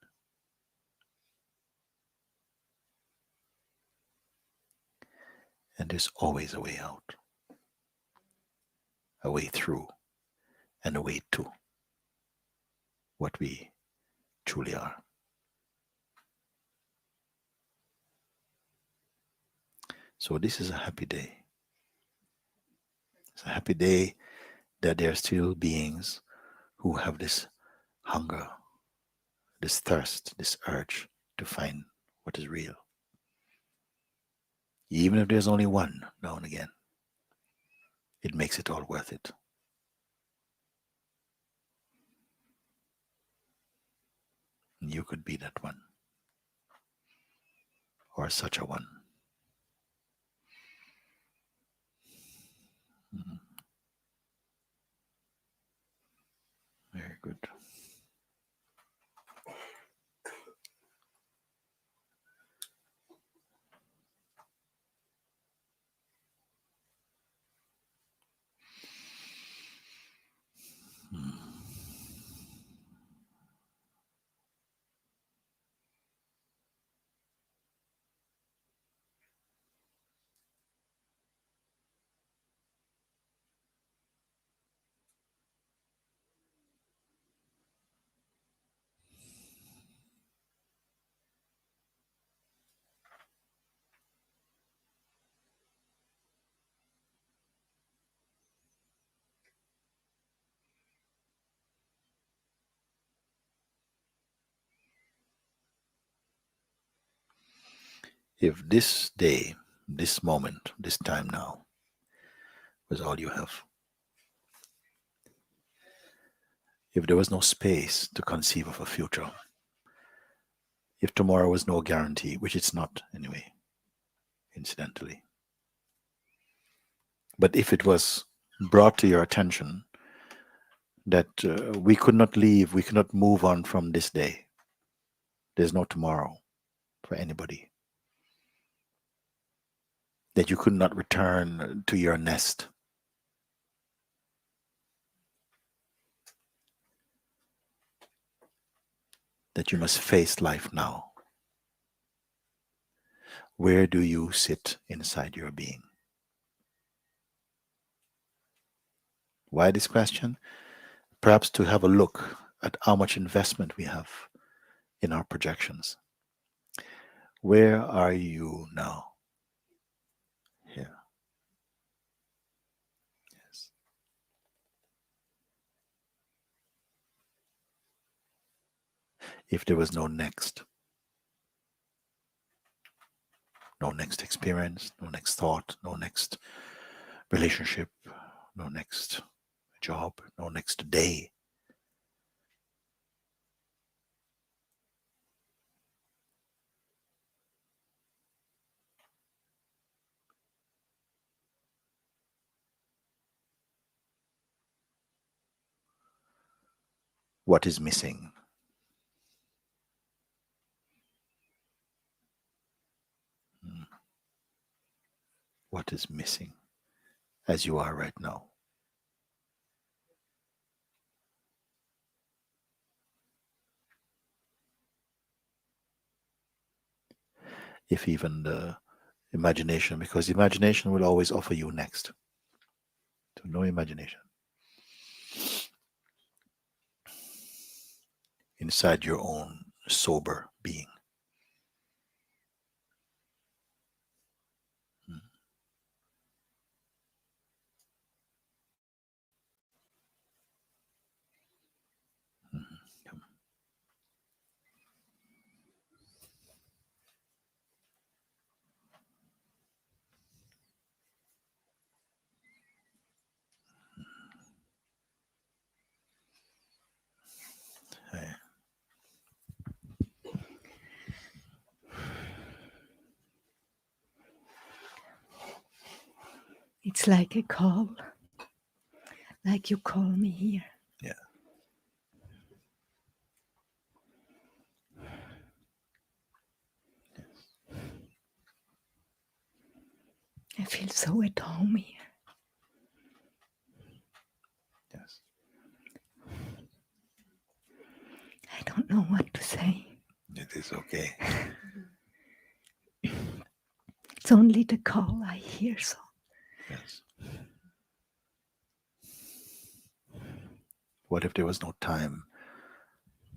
And there's always a way out, a way through, and a way to what we truly are. So this is a happy day. It's a happy day that there are still beings who have this hunger, this thirst, this urge to find what is real. Even if there's only one now and again, it makes it all worth it. And you could be that one, or such a one. Mhm. Very good. Mm. If this day, this moment, this time now was all you have, if there was no space to conceive of a future, if tomorrow was no guarantee, which it's not anyway, incidentally, but if it was brought to your attention that we could not leave, we could not move on from this day, there's no tomorrow for anybody, that you could not return to your nest, that you must face life now, where do you sit inside your being? Why this question? Perhaps to have a look at how much investment we have in our projections. Where are you now? Here. Yes. If there was no next experience, no next thought, no next relationship, no next job, no next day, what is missing? What is missing as you are right now? If even the imagination, because imagination will always offer you next. So no imagination. Inside your own sober being. Come. Hey. It's like a call, like you call me here. Yeah. feel so at home here. Yes. I don't know what to say. It is okay. It's only the call I hear, so Yes. What if there was no time?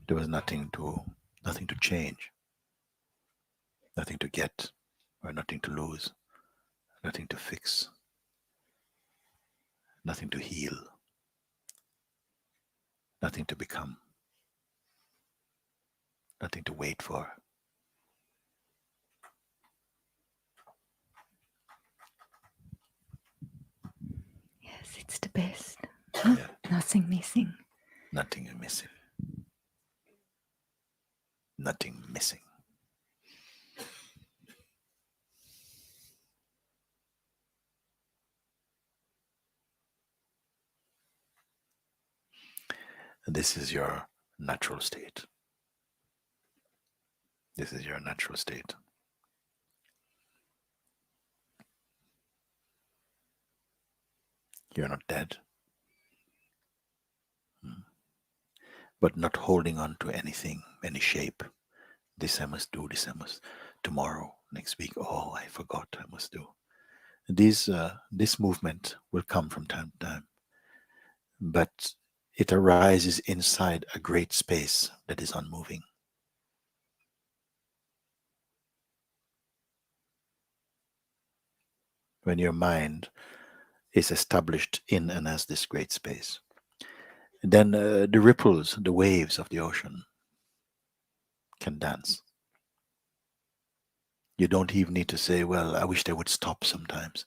There was nothing to change, nothing to get, or nothing to lose, nothing to fix, nothing to heal, nothing to become, nothing to wait for. yes, it's the best. Yeah. Nothing missing. Nothing missing. Nothing missing. And this is your natural state. This is your natural state. You're not dead, but not holding on to anything, any shape. This I must do, this I must, tomorrow, next week, oh, I forgot, I must do. This movement will come from time to time, but it arises inside a great space that is unmoving. When your mind is established in and as this great space, then the ripples, the waves of the ocean can dance. You don't even need to say, well, I wish they would stop sometimes.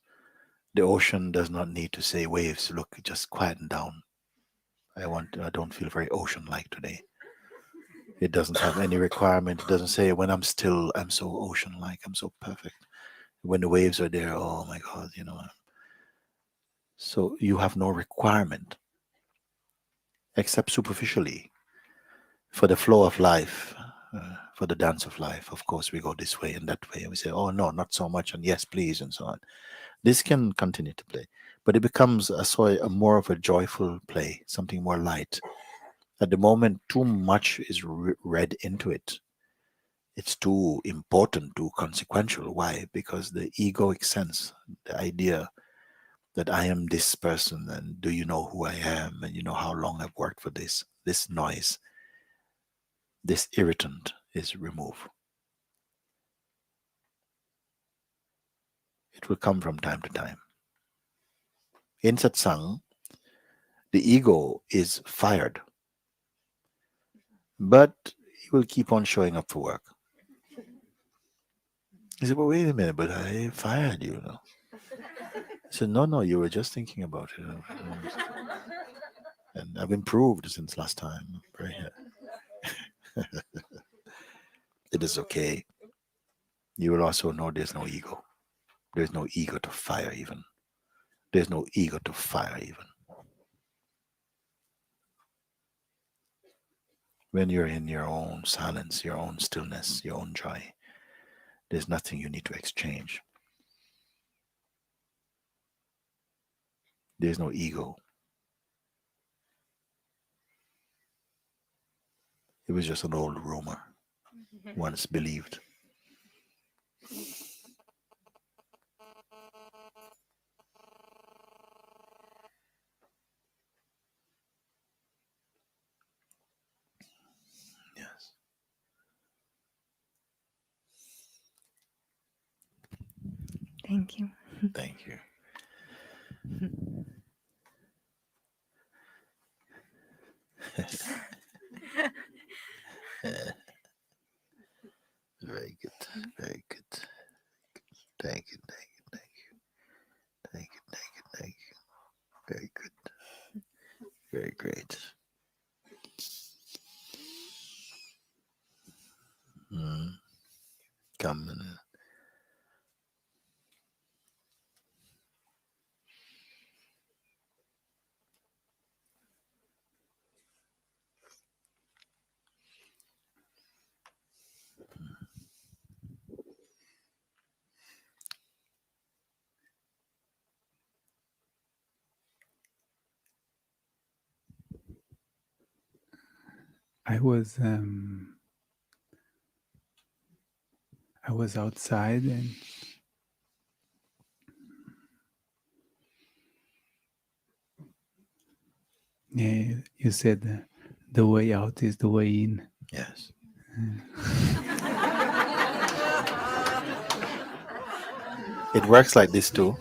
The ocean does not need to say, waves, look, just quieten down. I don't feel very ocean-like today. It doesn't have any requirement. It doesn't say, when I'm still, I'm so ocean-like, I'm so perfect. When the waves are there, oh my God, you know. So you have no requirement, except superficially, for the flow of life, for the dance of life. Of course, we go this way and that way. And we say, oh no, not so much, and yes, please, and so on. This can continue to play, but it becomes a more of a joyful play, something more light. At the moment, too much is read into it. It's too important, too consequential. Why? Because the egoic sense, the idea that I am this person, and do you know who I am, and you know how long I've worked for this noise, this irritant is removed. It will come from time to time. In satsang, the ego is fired, but he will keep on showing up for work. He said, well, wait a minute, but I fired you. No? I said, no, you were just thinking about it. And I've improved since last time. It is okay. You will also know there's no ego. There's no ego to fire even. There's no ego to fire even. When you're in your own silence, your own stillness, your own joy, there's nothing you need to exchange. There's no ego. It was just an old rumor, once believed. Yes. Thank you. Thank you. Very good. Very good. Thank you. Thank you. Thank you. Thank you. Thank you. Thank you. Very good. Very great. Come and I was outside, and yeah, you said the way out is the way in. Yes. It works like this too.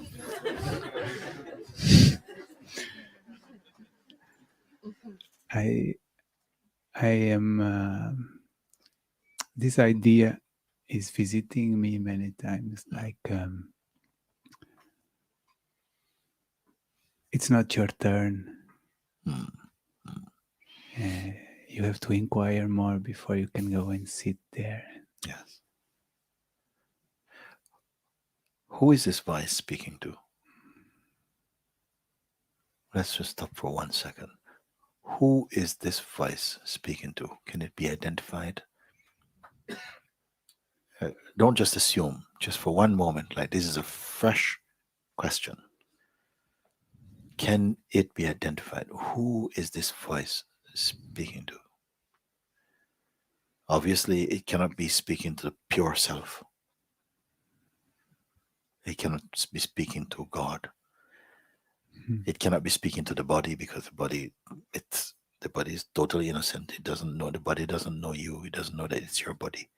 I am. This idea is visiting me many times. Like it's not your turn. Mm. You have to inquire more before you can go and sit there. Yes. Who is this voice speaking to? Let's just stop for 1 second. Who is this voice speaking to? Can it be identified? Don't just assume, just for one moment, like this is a fresh question. Can it be identified? Who is this voice speaking to? Obviously, it cannot be speaking to the pure self. It cannot be speaking to God. It cannot be speaking to the body, because the body is totally innocent. It doesn't know, the body doesn't know you. It doesn't know that it's your body.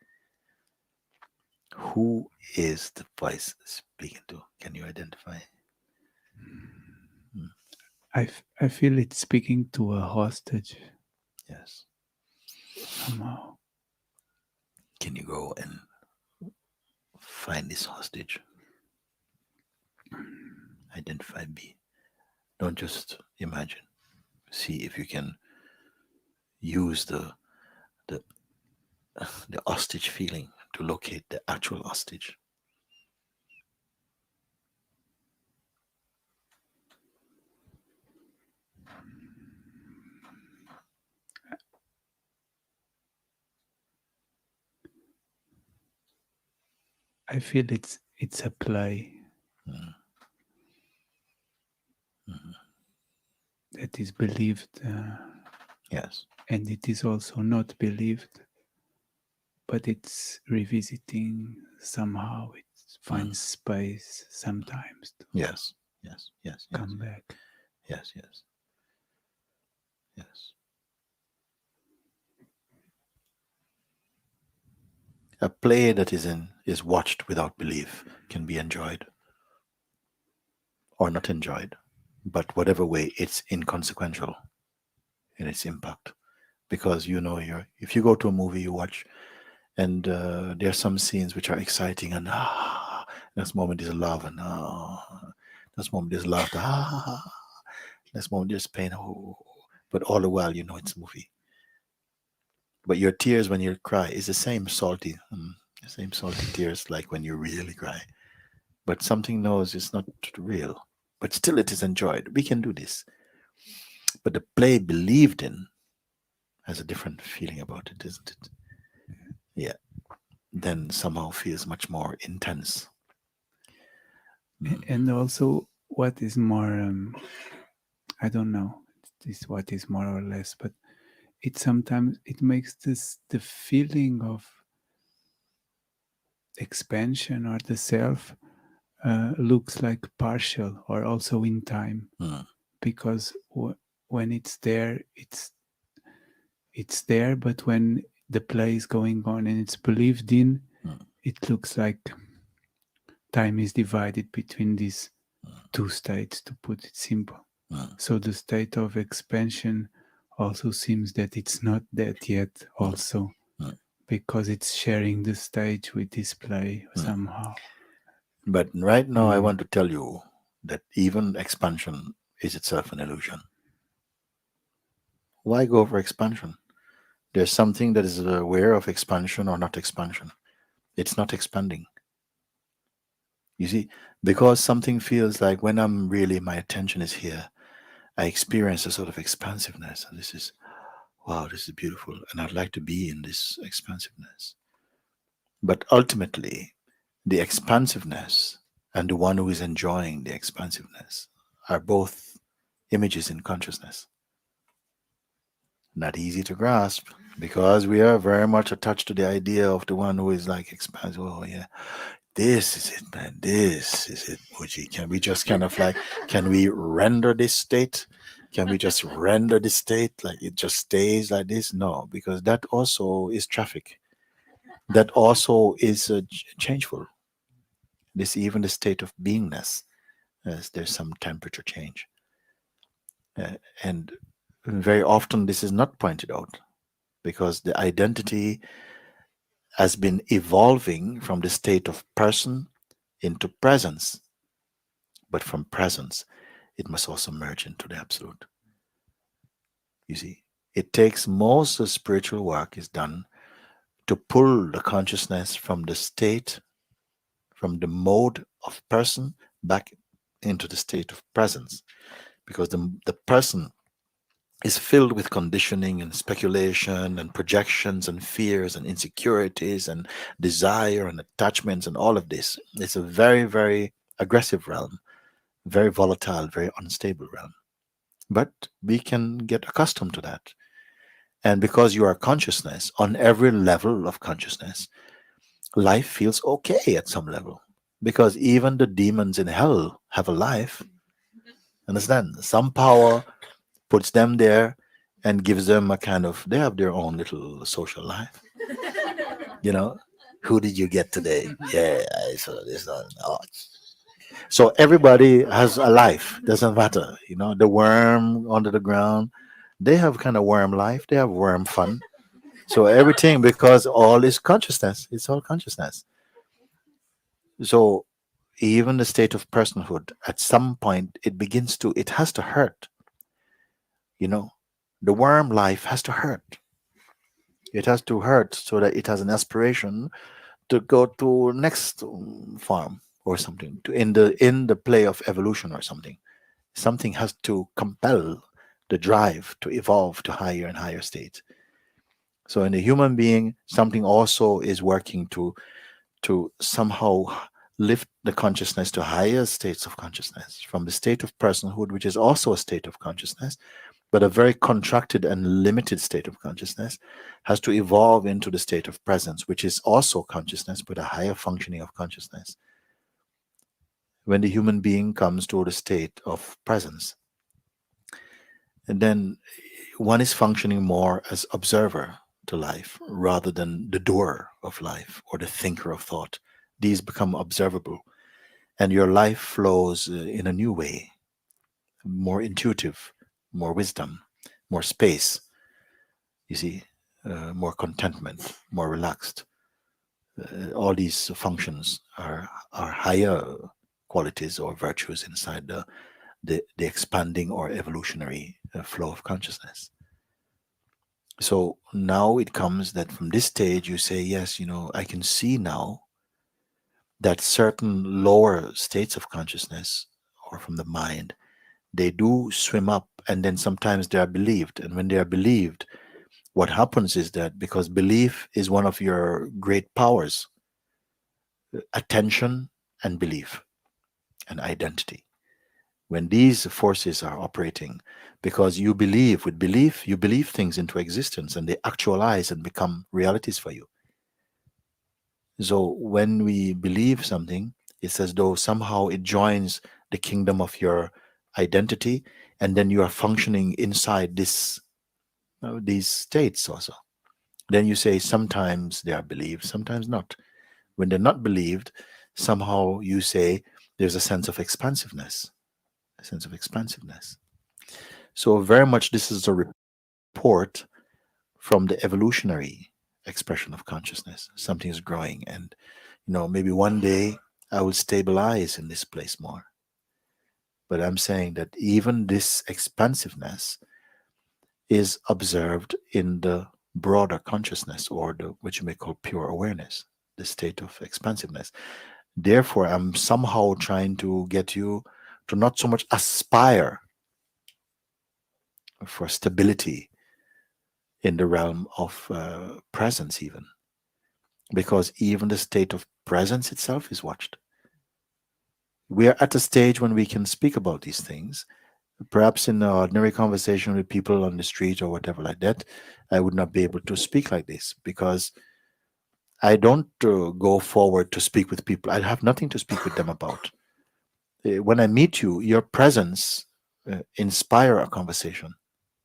Who is the voice speaking to? Can you identify? I feel it's speaking to a hostage Yes. somehow. Can you go and find this hostage? Identify, be. Don't just imagine. See if you can use the hostage feeling to locate the actual hostage. I feel it's a play that is believed, Yes. and it is also not believed, but it's revisiting somehow. It finds space sometimes to Yes. Yes. Yes. Yes. come back. Yes. Yes. Yes. A play that is watched without belief can be enjoyed or not enjoyed, but whatever way, it's inconsequential in its impact, because if you go to a movie, you watch, and there are some scenes which are exciting, and next moment there's love, and next moment there's laughter, next moment there's pain, but all the while it's a movie. But your tears when you cry is the same salty tears like when you really cry. But something knows it's not real. But still it is enjoyed. We can do this. But the play believed in has a different feeling about it, isn't it? Yeah. Then somehow feels much more intense. And also, what is more, I don't know, this what is more or less, but sometimes it makes the feeling of expansion or the self looks like partial or also in time, because when it's there, it's there, but when the play is going on and it's believed in, it looks like time is divided between these two states, to put it simple. So the state of expansion also seems that it's not that yet also, because it's sharing the stage with this play somehow. But right now I want to tell you that even expansion is itself an illusion. Why go for expansion? There's something that is aware of expansion or not expansion. It's not expanding. You see, because something feels like when my attention is here, I experience a sort of expansiveness. And this is, wow, this is beautiful. And I'd like to be in this expansiveness. But ultimately, the expansiveness and the one who is enjoying the expansiveness are both images in consciousness. Not easy to grasp, Because we are very much attached to the idea of the one who is like expansive. Oh yeah, this is it, man. This is it, Mooji. Can we just kind of like, can we render this state? Can we just render this state like it just stays like this? No, because that also is traffic. That also is changeful. This even the state of beingness, as there's some temperature change, and very often this is not pointed out because the identity has been evolving from the state of person into presence, but from presence, it must also merge into the absolute. You see, it takes most of spiritual work is done to pull the consciousness from the state, from the mode of person back into the state of presence, because the person is filled with conditioning and speculation and projections and fears and insecurities and desire and attachments and all of this. It's a very, very aggressive realm, very volatile, very unstable realm. But we can get accustomed to that. And because you are consciousness, on every level of consciousness, life feels okay at some level. Because even the demons in hell have a life. Understand? Some power puts them there and gives them a kind of, they have their own little social life. You know, who did you get today? Yeah, I saw this one. Oh. So everybody has a life. Doesn't matter. You know, the worm under the ground, they have kind of worm life. They have worm fun. So everything, because all is consciousness. It's all consciousness. So even the state of personhood, at some point, it has to hurt. You know, the worm life has to hurt. It has to hurt so that it has an aspiration to go to next farm or something, to in the play of evolution or something. Something has to compel the drive to evolve to higher and higher states. So in the human being, something also is working to somehow lift the consciousness to higher states of consciousness from the state of personhood, which is also a state of consciousness, but a very contracted and limited state of consciousness, has to evolve into the state of presence, which is also consciousness, but a higher functioning of consciousness. When the human being comes to the state of presence, and then one is functioning more as observer to life rather than the doer of life or the thinker of thought. These become observable, and your life flows in a new way, more intuitive, more wisdom, more space. You see, more contentment, more relaxed. All these functions are higher qualities or virtues inside the expanding or evolutionary flow of consciousness. So now it comes that from this stage you say, yes, you know, I can see now that certain lower states of consciousness or from the mind, they do swim up and then sometimes they are believed. And when they are believed, what happens is that because belief is one of your great powers, attention and belief and identity. When these forces are operating, because you believe, with belief, you believe things into existence and they actualize and become realities for you. So when we believe something, it's as though somehow it joins the kingdom of your identity, and then you are functioning inside these states also. Then you say sometimes they are believed, sometimes not. When they're not believed, somehow you say there's a sense of expansiveness, a sense of expansiveness. So very much this is a report from the evolutionary expression of consciousness. Something is growing, and maybe one day I will stabilize in this place more. But I'm saying that even this expansiveness is observed in the broader consciousness, or the which you may call pure awareness, the state of expansiveness. Therefore, I'm somehow trying to get you to not so much aspire for stability in the realm of presence, even because even the state of presence itself is watched. We are at a stage when we can speak about these things Perhaps in an ordinary conversation with people on the street or whatever like that, I would not be able to speak like this because I don't go forward to speak with people. I have nothing to speak with them about. When I meet you, your presence inspire a conversation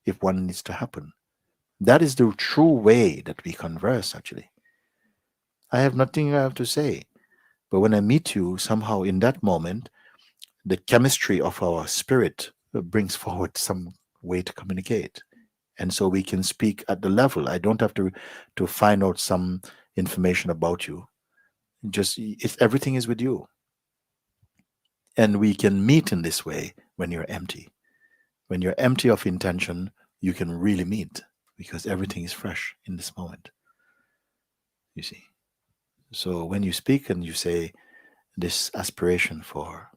if one needs to happen. That is the true way that we converse, actually. I have nothing I have to say. But when I meet you, somehow in that moment, the chemistry of our spirit brings forward some way to communicate. And so we can speak at the level. I don't have to find out some information about you. Just if everything is with you. And we can meet in this way when you're empty. When you're empty of intention, you can really meet because everything is fresh in this moment. You see. So when you speak and you say this aspiration for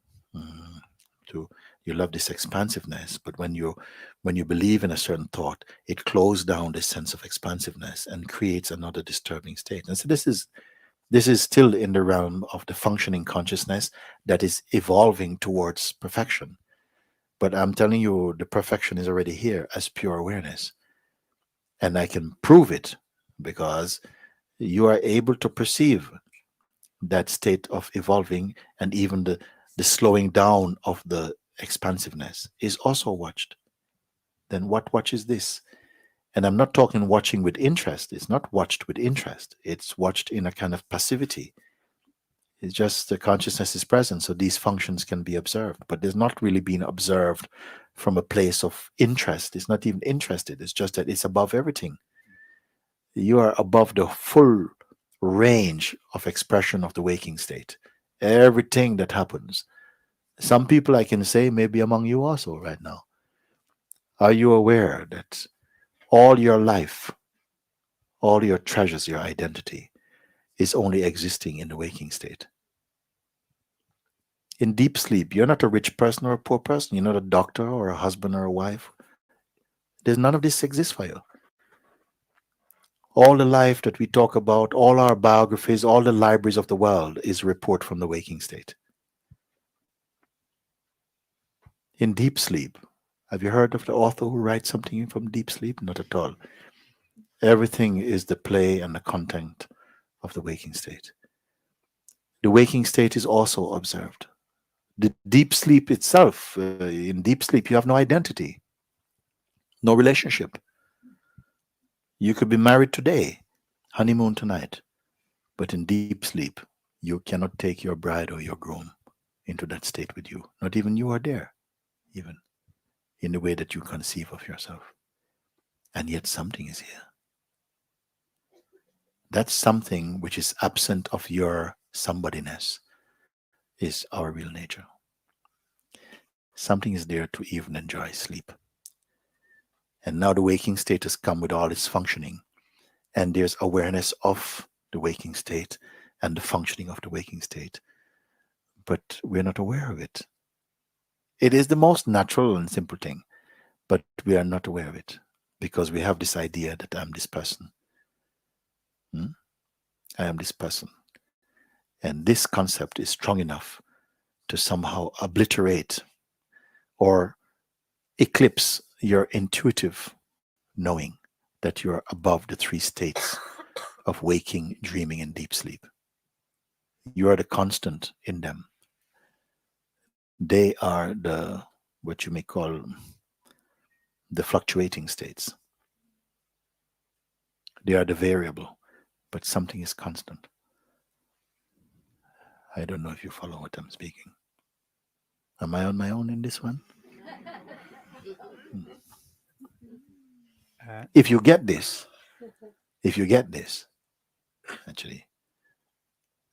to you love this expansiveness, but when you believe in a certain thought, it closes down this sense of expansiveness and creates another disturbing state. And so this is still in the realm of the functioning consciousness that is evolving towards perfection. But I'm telling you, the perfection is already here as pure awareness. And I can prove it because you are able to perceive that state of evolving, and even the slowing down of the expansiveness is also watched. Then what watches this? And I'm not talking watching with interest. It's not watched with interest. It's watched in a kind of passivity. It's just the consciousness is present, so these functions can be observed, but there's not really being observed from a place of interest. It's not even interested. It's just that it's above everything. You are above the full range of expression of the waking state. Everything that happens. Some people I can say maybe among you also right now. Are you aware that all your life, all your treasures, your identity is only existing in the waking state? In deep sleep, you're not a rich person or a poor person. You're not a doctor or a husband or a wife. There's none of this exists for you. All the life that we talk about, all our biographies, all the libraries of the world is a report from the waking state. In deep sleep, have you heard of the author who writes something from deep sleep? Not at all. Everything is the play and the content of the waking state. The waking state is also observed. The deep sleep itself, in deep sleep, you have no identity, no relationship. You could be married today, honeymoon tonight, but in deep sleep, you cannot take your bride or your groom into that state with you. Not even you are there, even in the way that you conceive of yourself. And yet something is here. That something which is absent of your somebodyness is our real nature. Something is there to even enjoy sleep. And now the waking state has come with all its functioning. And there's awareness of the waking state and the functioning of the waking state. But we're not aware of it. It is the most natural and simple thing, but we are not aware of it because we have this idea that I'm this person. I am this person. And this concept is strong enough to somehow obliterate or eclipse your intuitive knowing that you're above the three states of waking, dreaming, and deep sleep. You are the constant in them. They are the, what you may call, the fluctuating states. They are the variable, but something is constant. I don't know if you follow what I'm speaking. Am I on my own in this one? If you get this, actually,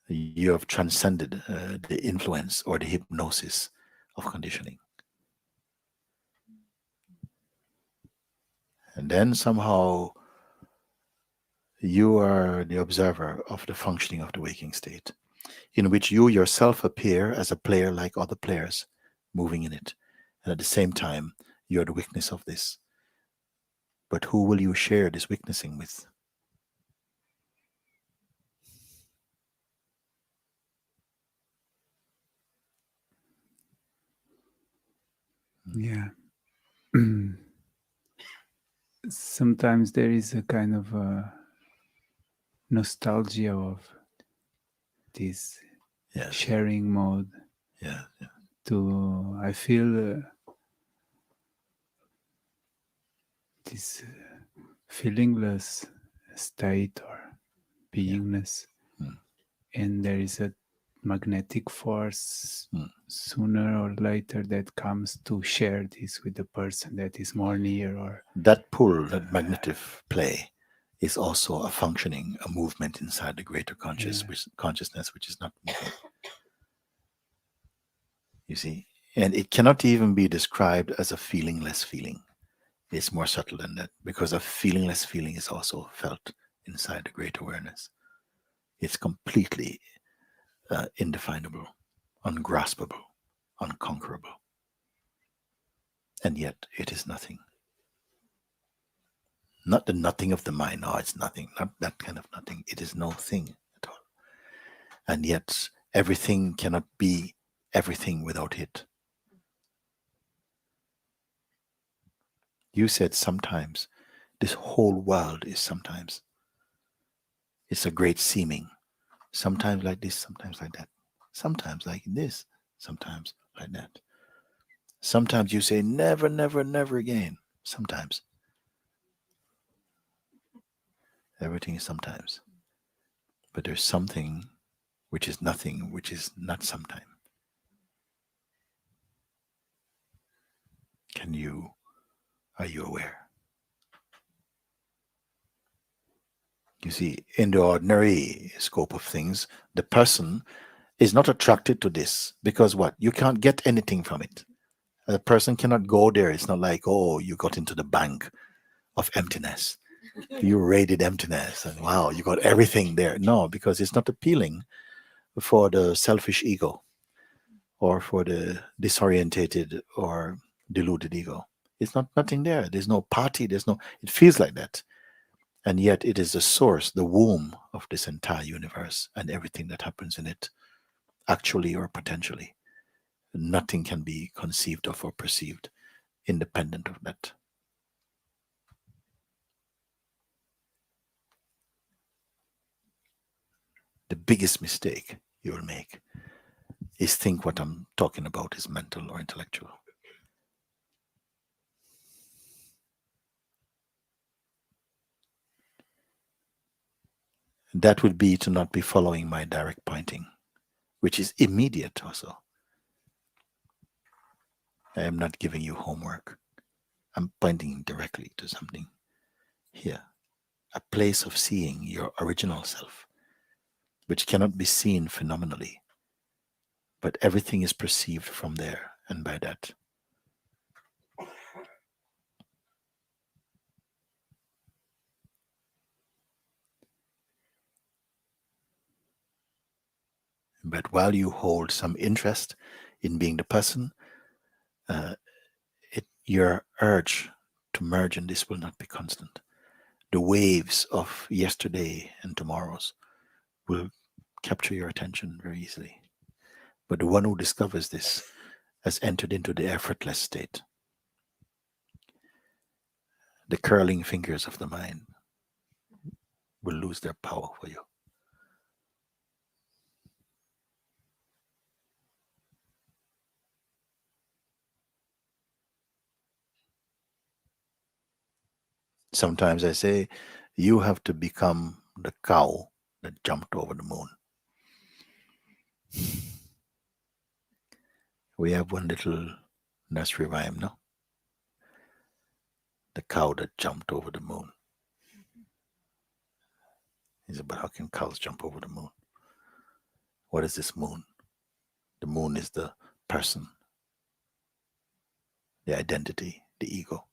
you have transcended the influence or the hypnosis of conditioning. And then somehow you are the observer of the functioning of the waking state, in which you yourself appear as a player like other players moving in it. And at the same time, you're the witness of this. But who will you share this witnessing with? Yeah. sometimes there is a kind of nostalgia of this Yes. sharing mode. Yeah. Yeah. I feel this feelingless state or beingness, and there is a magnetic force sooner or later that comes to share this with the person that is more near. Or that pull, that magnetic play, is also a functioning, a movement inside the greater consciousness, which is not moving. You see, and it cannot even be described as a feelingless feeling. It's more subtle than that, because a feelingless feeling is also felt inside the great awareness. It's completely indefinable, ungraspable, unconquerable. And yet it is nothing. Not the nothing of the mind. No, it's nothing. Not that kind of nothing. It is no thing at all. And yet everything cannot be everything without it. You said sometimes. This whole world is sometimes. It's a great seeming. Sometimes like this, sometimes like that. Sometimes like this, sometimes like that. Sometimes you say never, never, never again. Sometimes. Everything is sometimes. But there's something which is nothing, which is not sometime. Are you aware? You see, in the ordinary scope of things, the person is not attracted to this because what? You can't get anything from it. A person cannot go there. It's not like, oh, you got into the bank of emptiness. You raided emptiness and wow, you got everything there. No, because it's not appealing for the selfish ego or for the disorientated or deluded ego. It's nothing there. There's no party. It feels like that. And yet it is the source, the womb of this entire universe and everything that happens in it, actually or potentially. Nothing can be conceived of or perceived independent of that. The biggest mistake you will make is think what I'm talking about is mental or intellectual. That would be to not be following my direct pointing, which is immediate also. I am not giving you homework. I'm pointing directly to something here, a place of seeing your original self, which cannot be seen phenomenally, but everything is perceived from there and by that. But while you hold some interest in being the person, your urge to merge in this will not be constant. The waves of yesterday and tomorrows will capture your attention very easily. But the one who discovers this has entered into the effortless state. The curling fingers of the mind will lose their power for you. Sometimes I say, you have to become the cow that jumped over the moon. We have one little nursery rhyme, no? The cow that jumped over the moon. It's about how can cows jump over the moon? What is this moon? The moon is the person, the identity, the ego.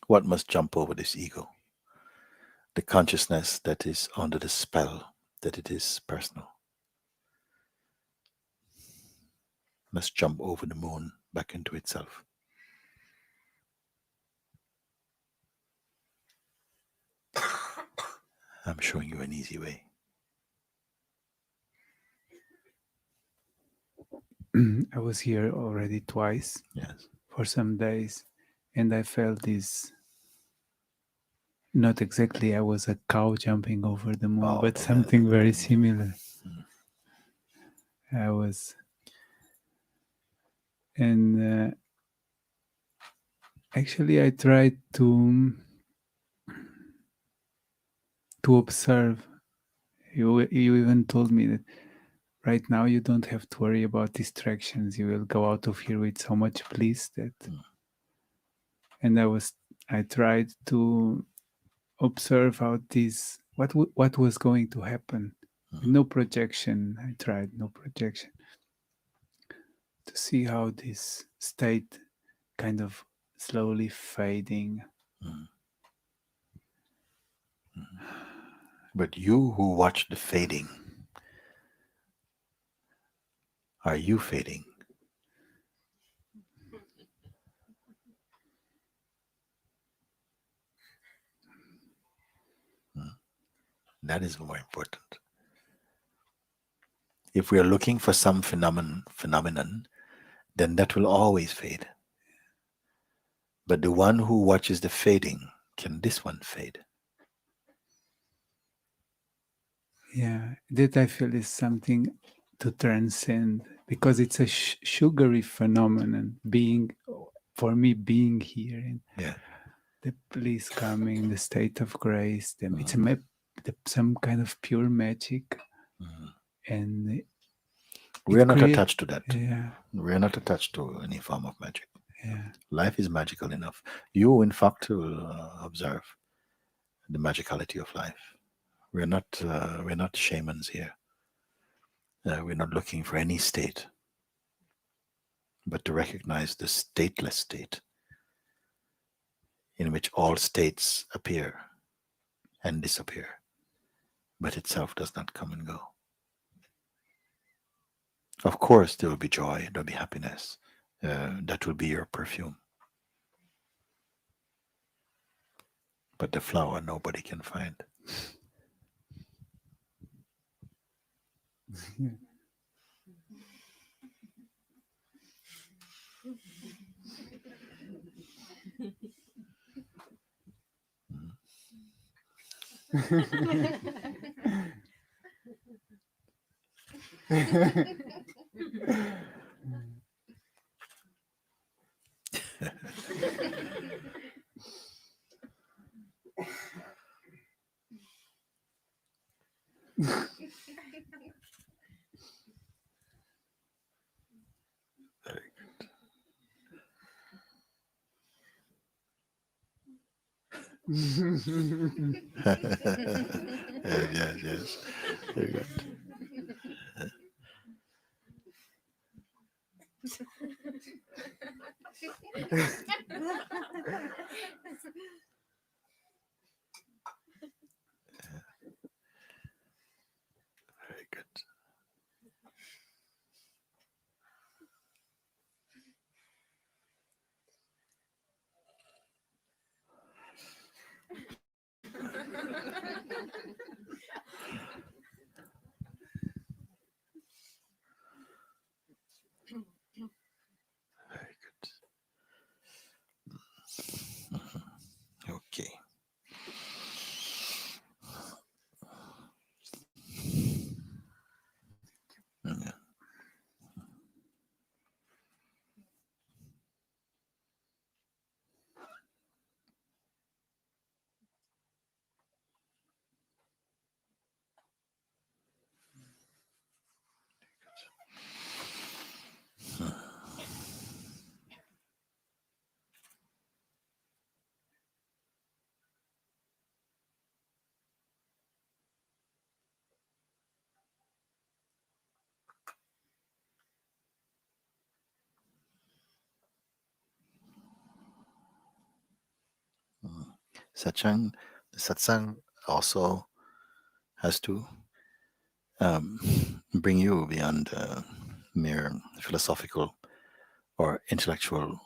What must jump over this ego? The consciousness that is under the spell that it is personal. Must jump over the moon back into itself. I'm showing you an easy way. I was here already twice. Yes. for some days, and I felt this. Not exactly, I was a cow jumping over the moon, Oh, but no, something very similar. I was, and actually, I tried to observe. You even told me that right now you don't have to worry about distractions. You will go out of here with so much bliss that. And I tried to observe how this what was going to happen. No projection. I tried no projection to see how this state kind of slowly fading. But you who watch the fading, are you fading? That is more important. If we are looking for some phenomenon, then that will always fade. But the one who watches the fading, can this one fade? Yeah, that I feel is something to transcend, because it's a sugary phenomenon. For me, being here in the bliss coming, the state of grace, it's some kind of pure magic, and we are not attached to that. Yeah, we are not attached to any form of magic. Yeah, life is magical enough. You, in fact, will observe the magicality of life. We're not shamans here. We're not looking for any state, but to recognize the stateless state in which all states appear and disappear, but itself does not come and go. Of course, there will be joy, there will be happiness. That will be your perfume. But the flower nobody can find. Very good. Yes. Very good. Very good. Very good. Okay. Yeah. Satsang, the satsang also has to bring you beyond mere philosophical or intellectual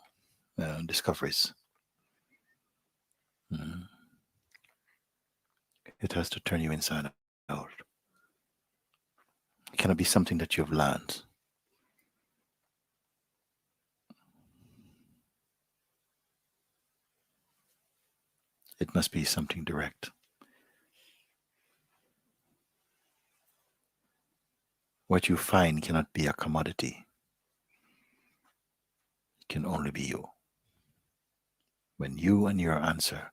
discoveries. It has to turn you inside out. It cannot be something that you've learned. It must be something direct. What you find cannot be a commodity. It can only be you. When you and your answer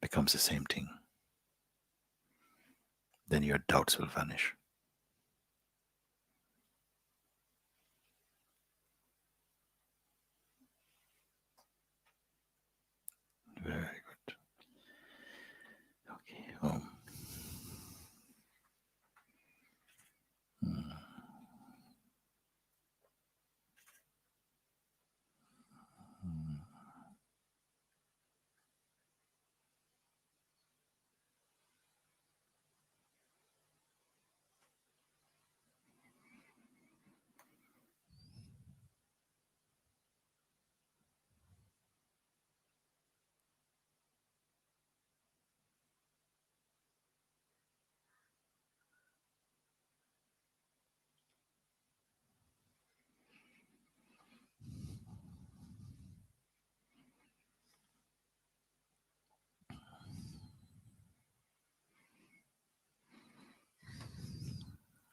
becomes the same thing, then your doubts will vanish. Very good. Okay.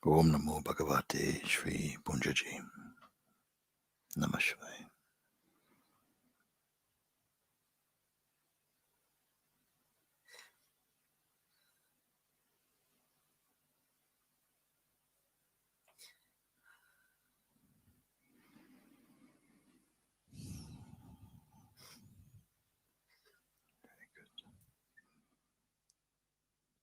Om Namo Bhagavate Shri Punjaji. Namah Shivaya.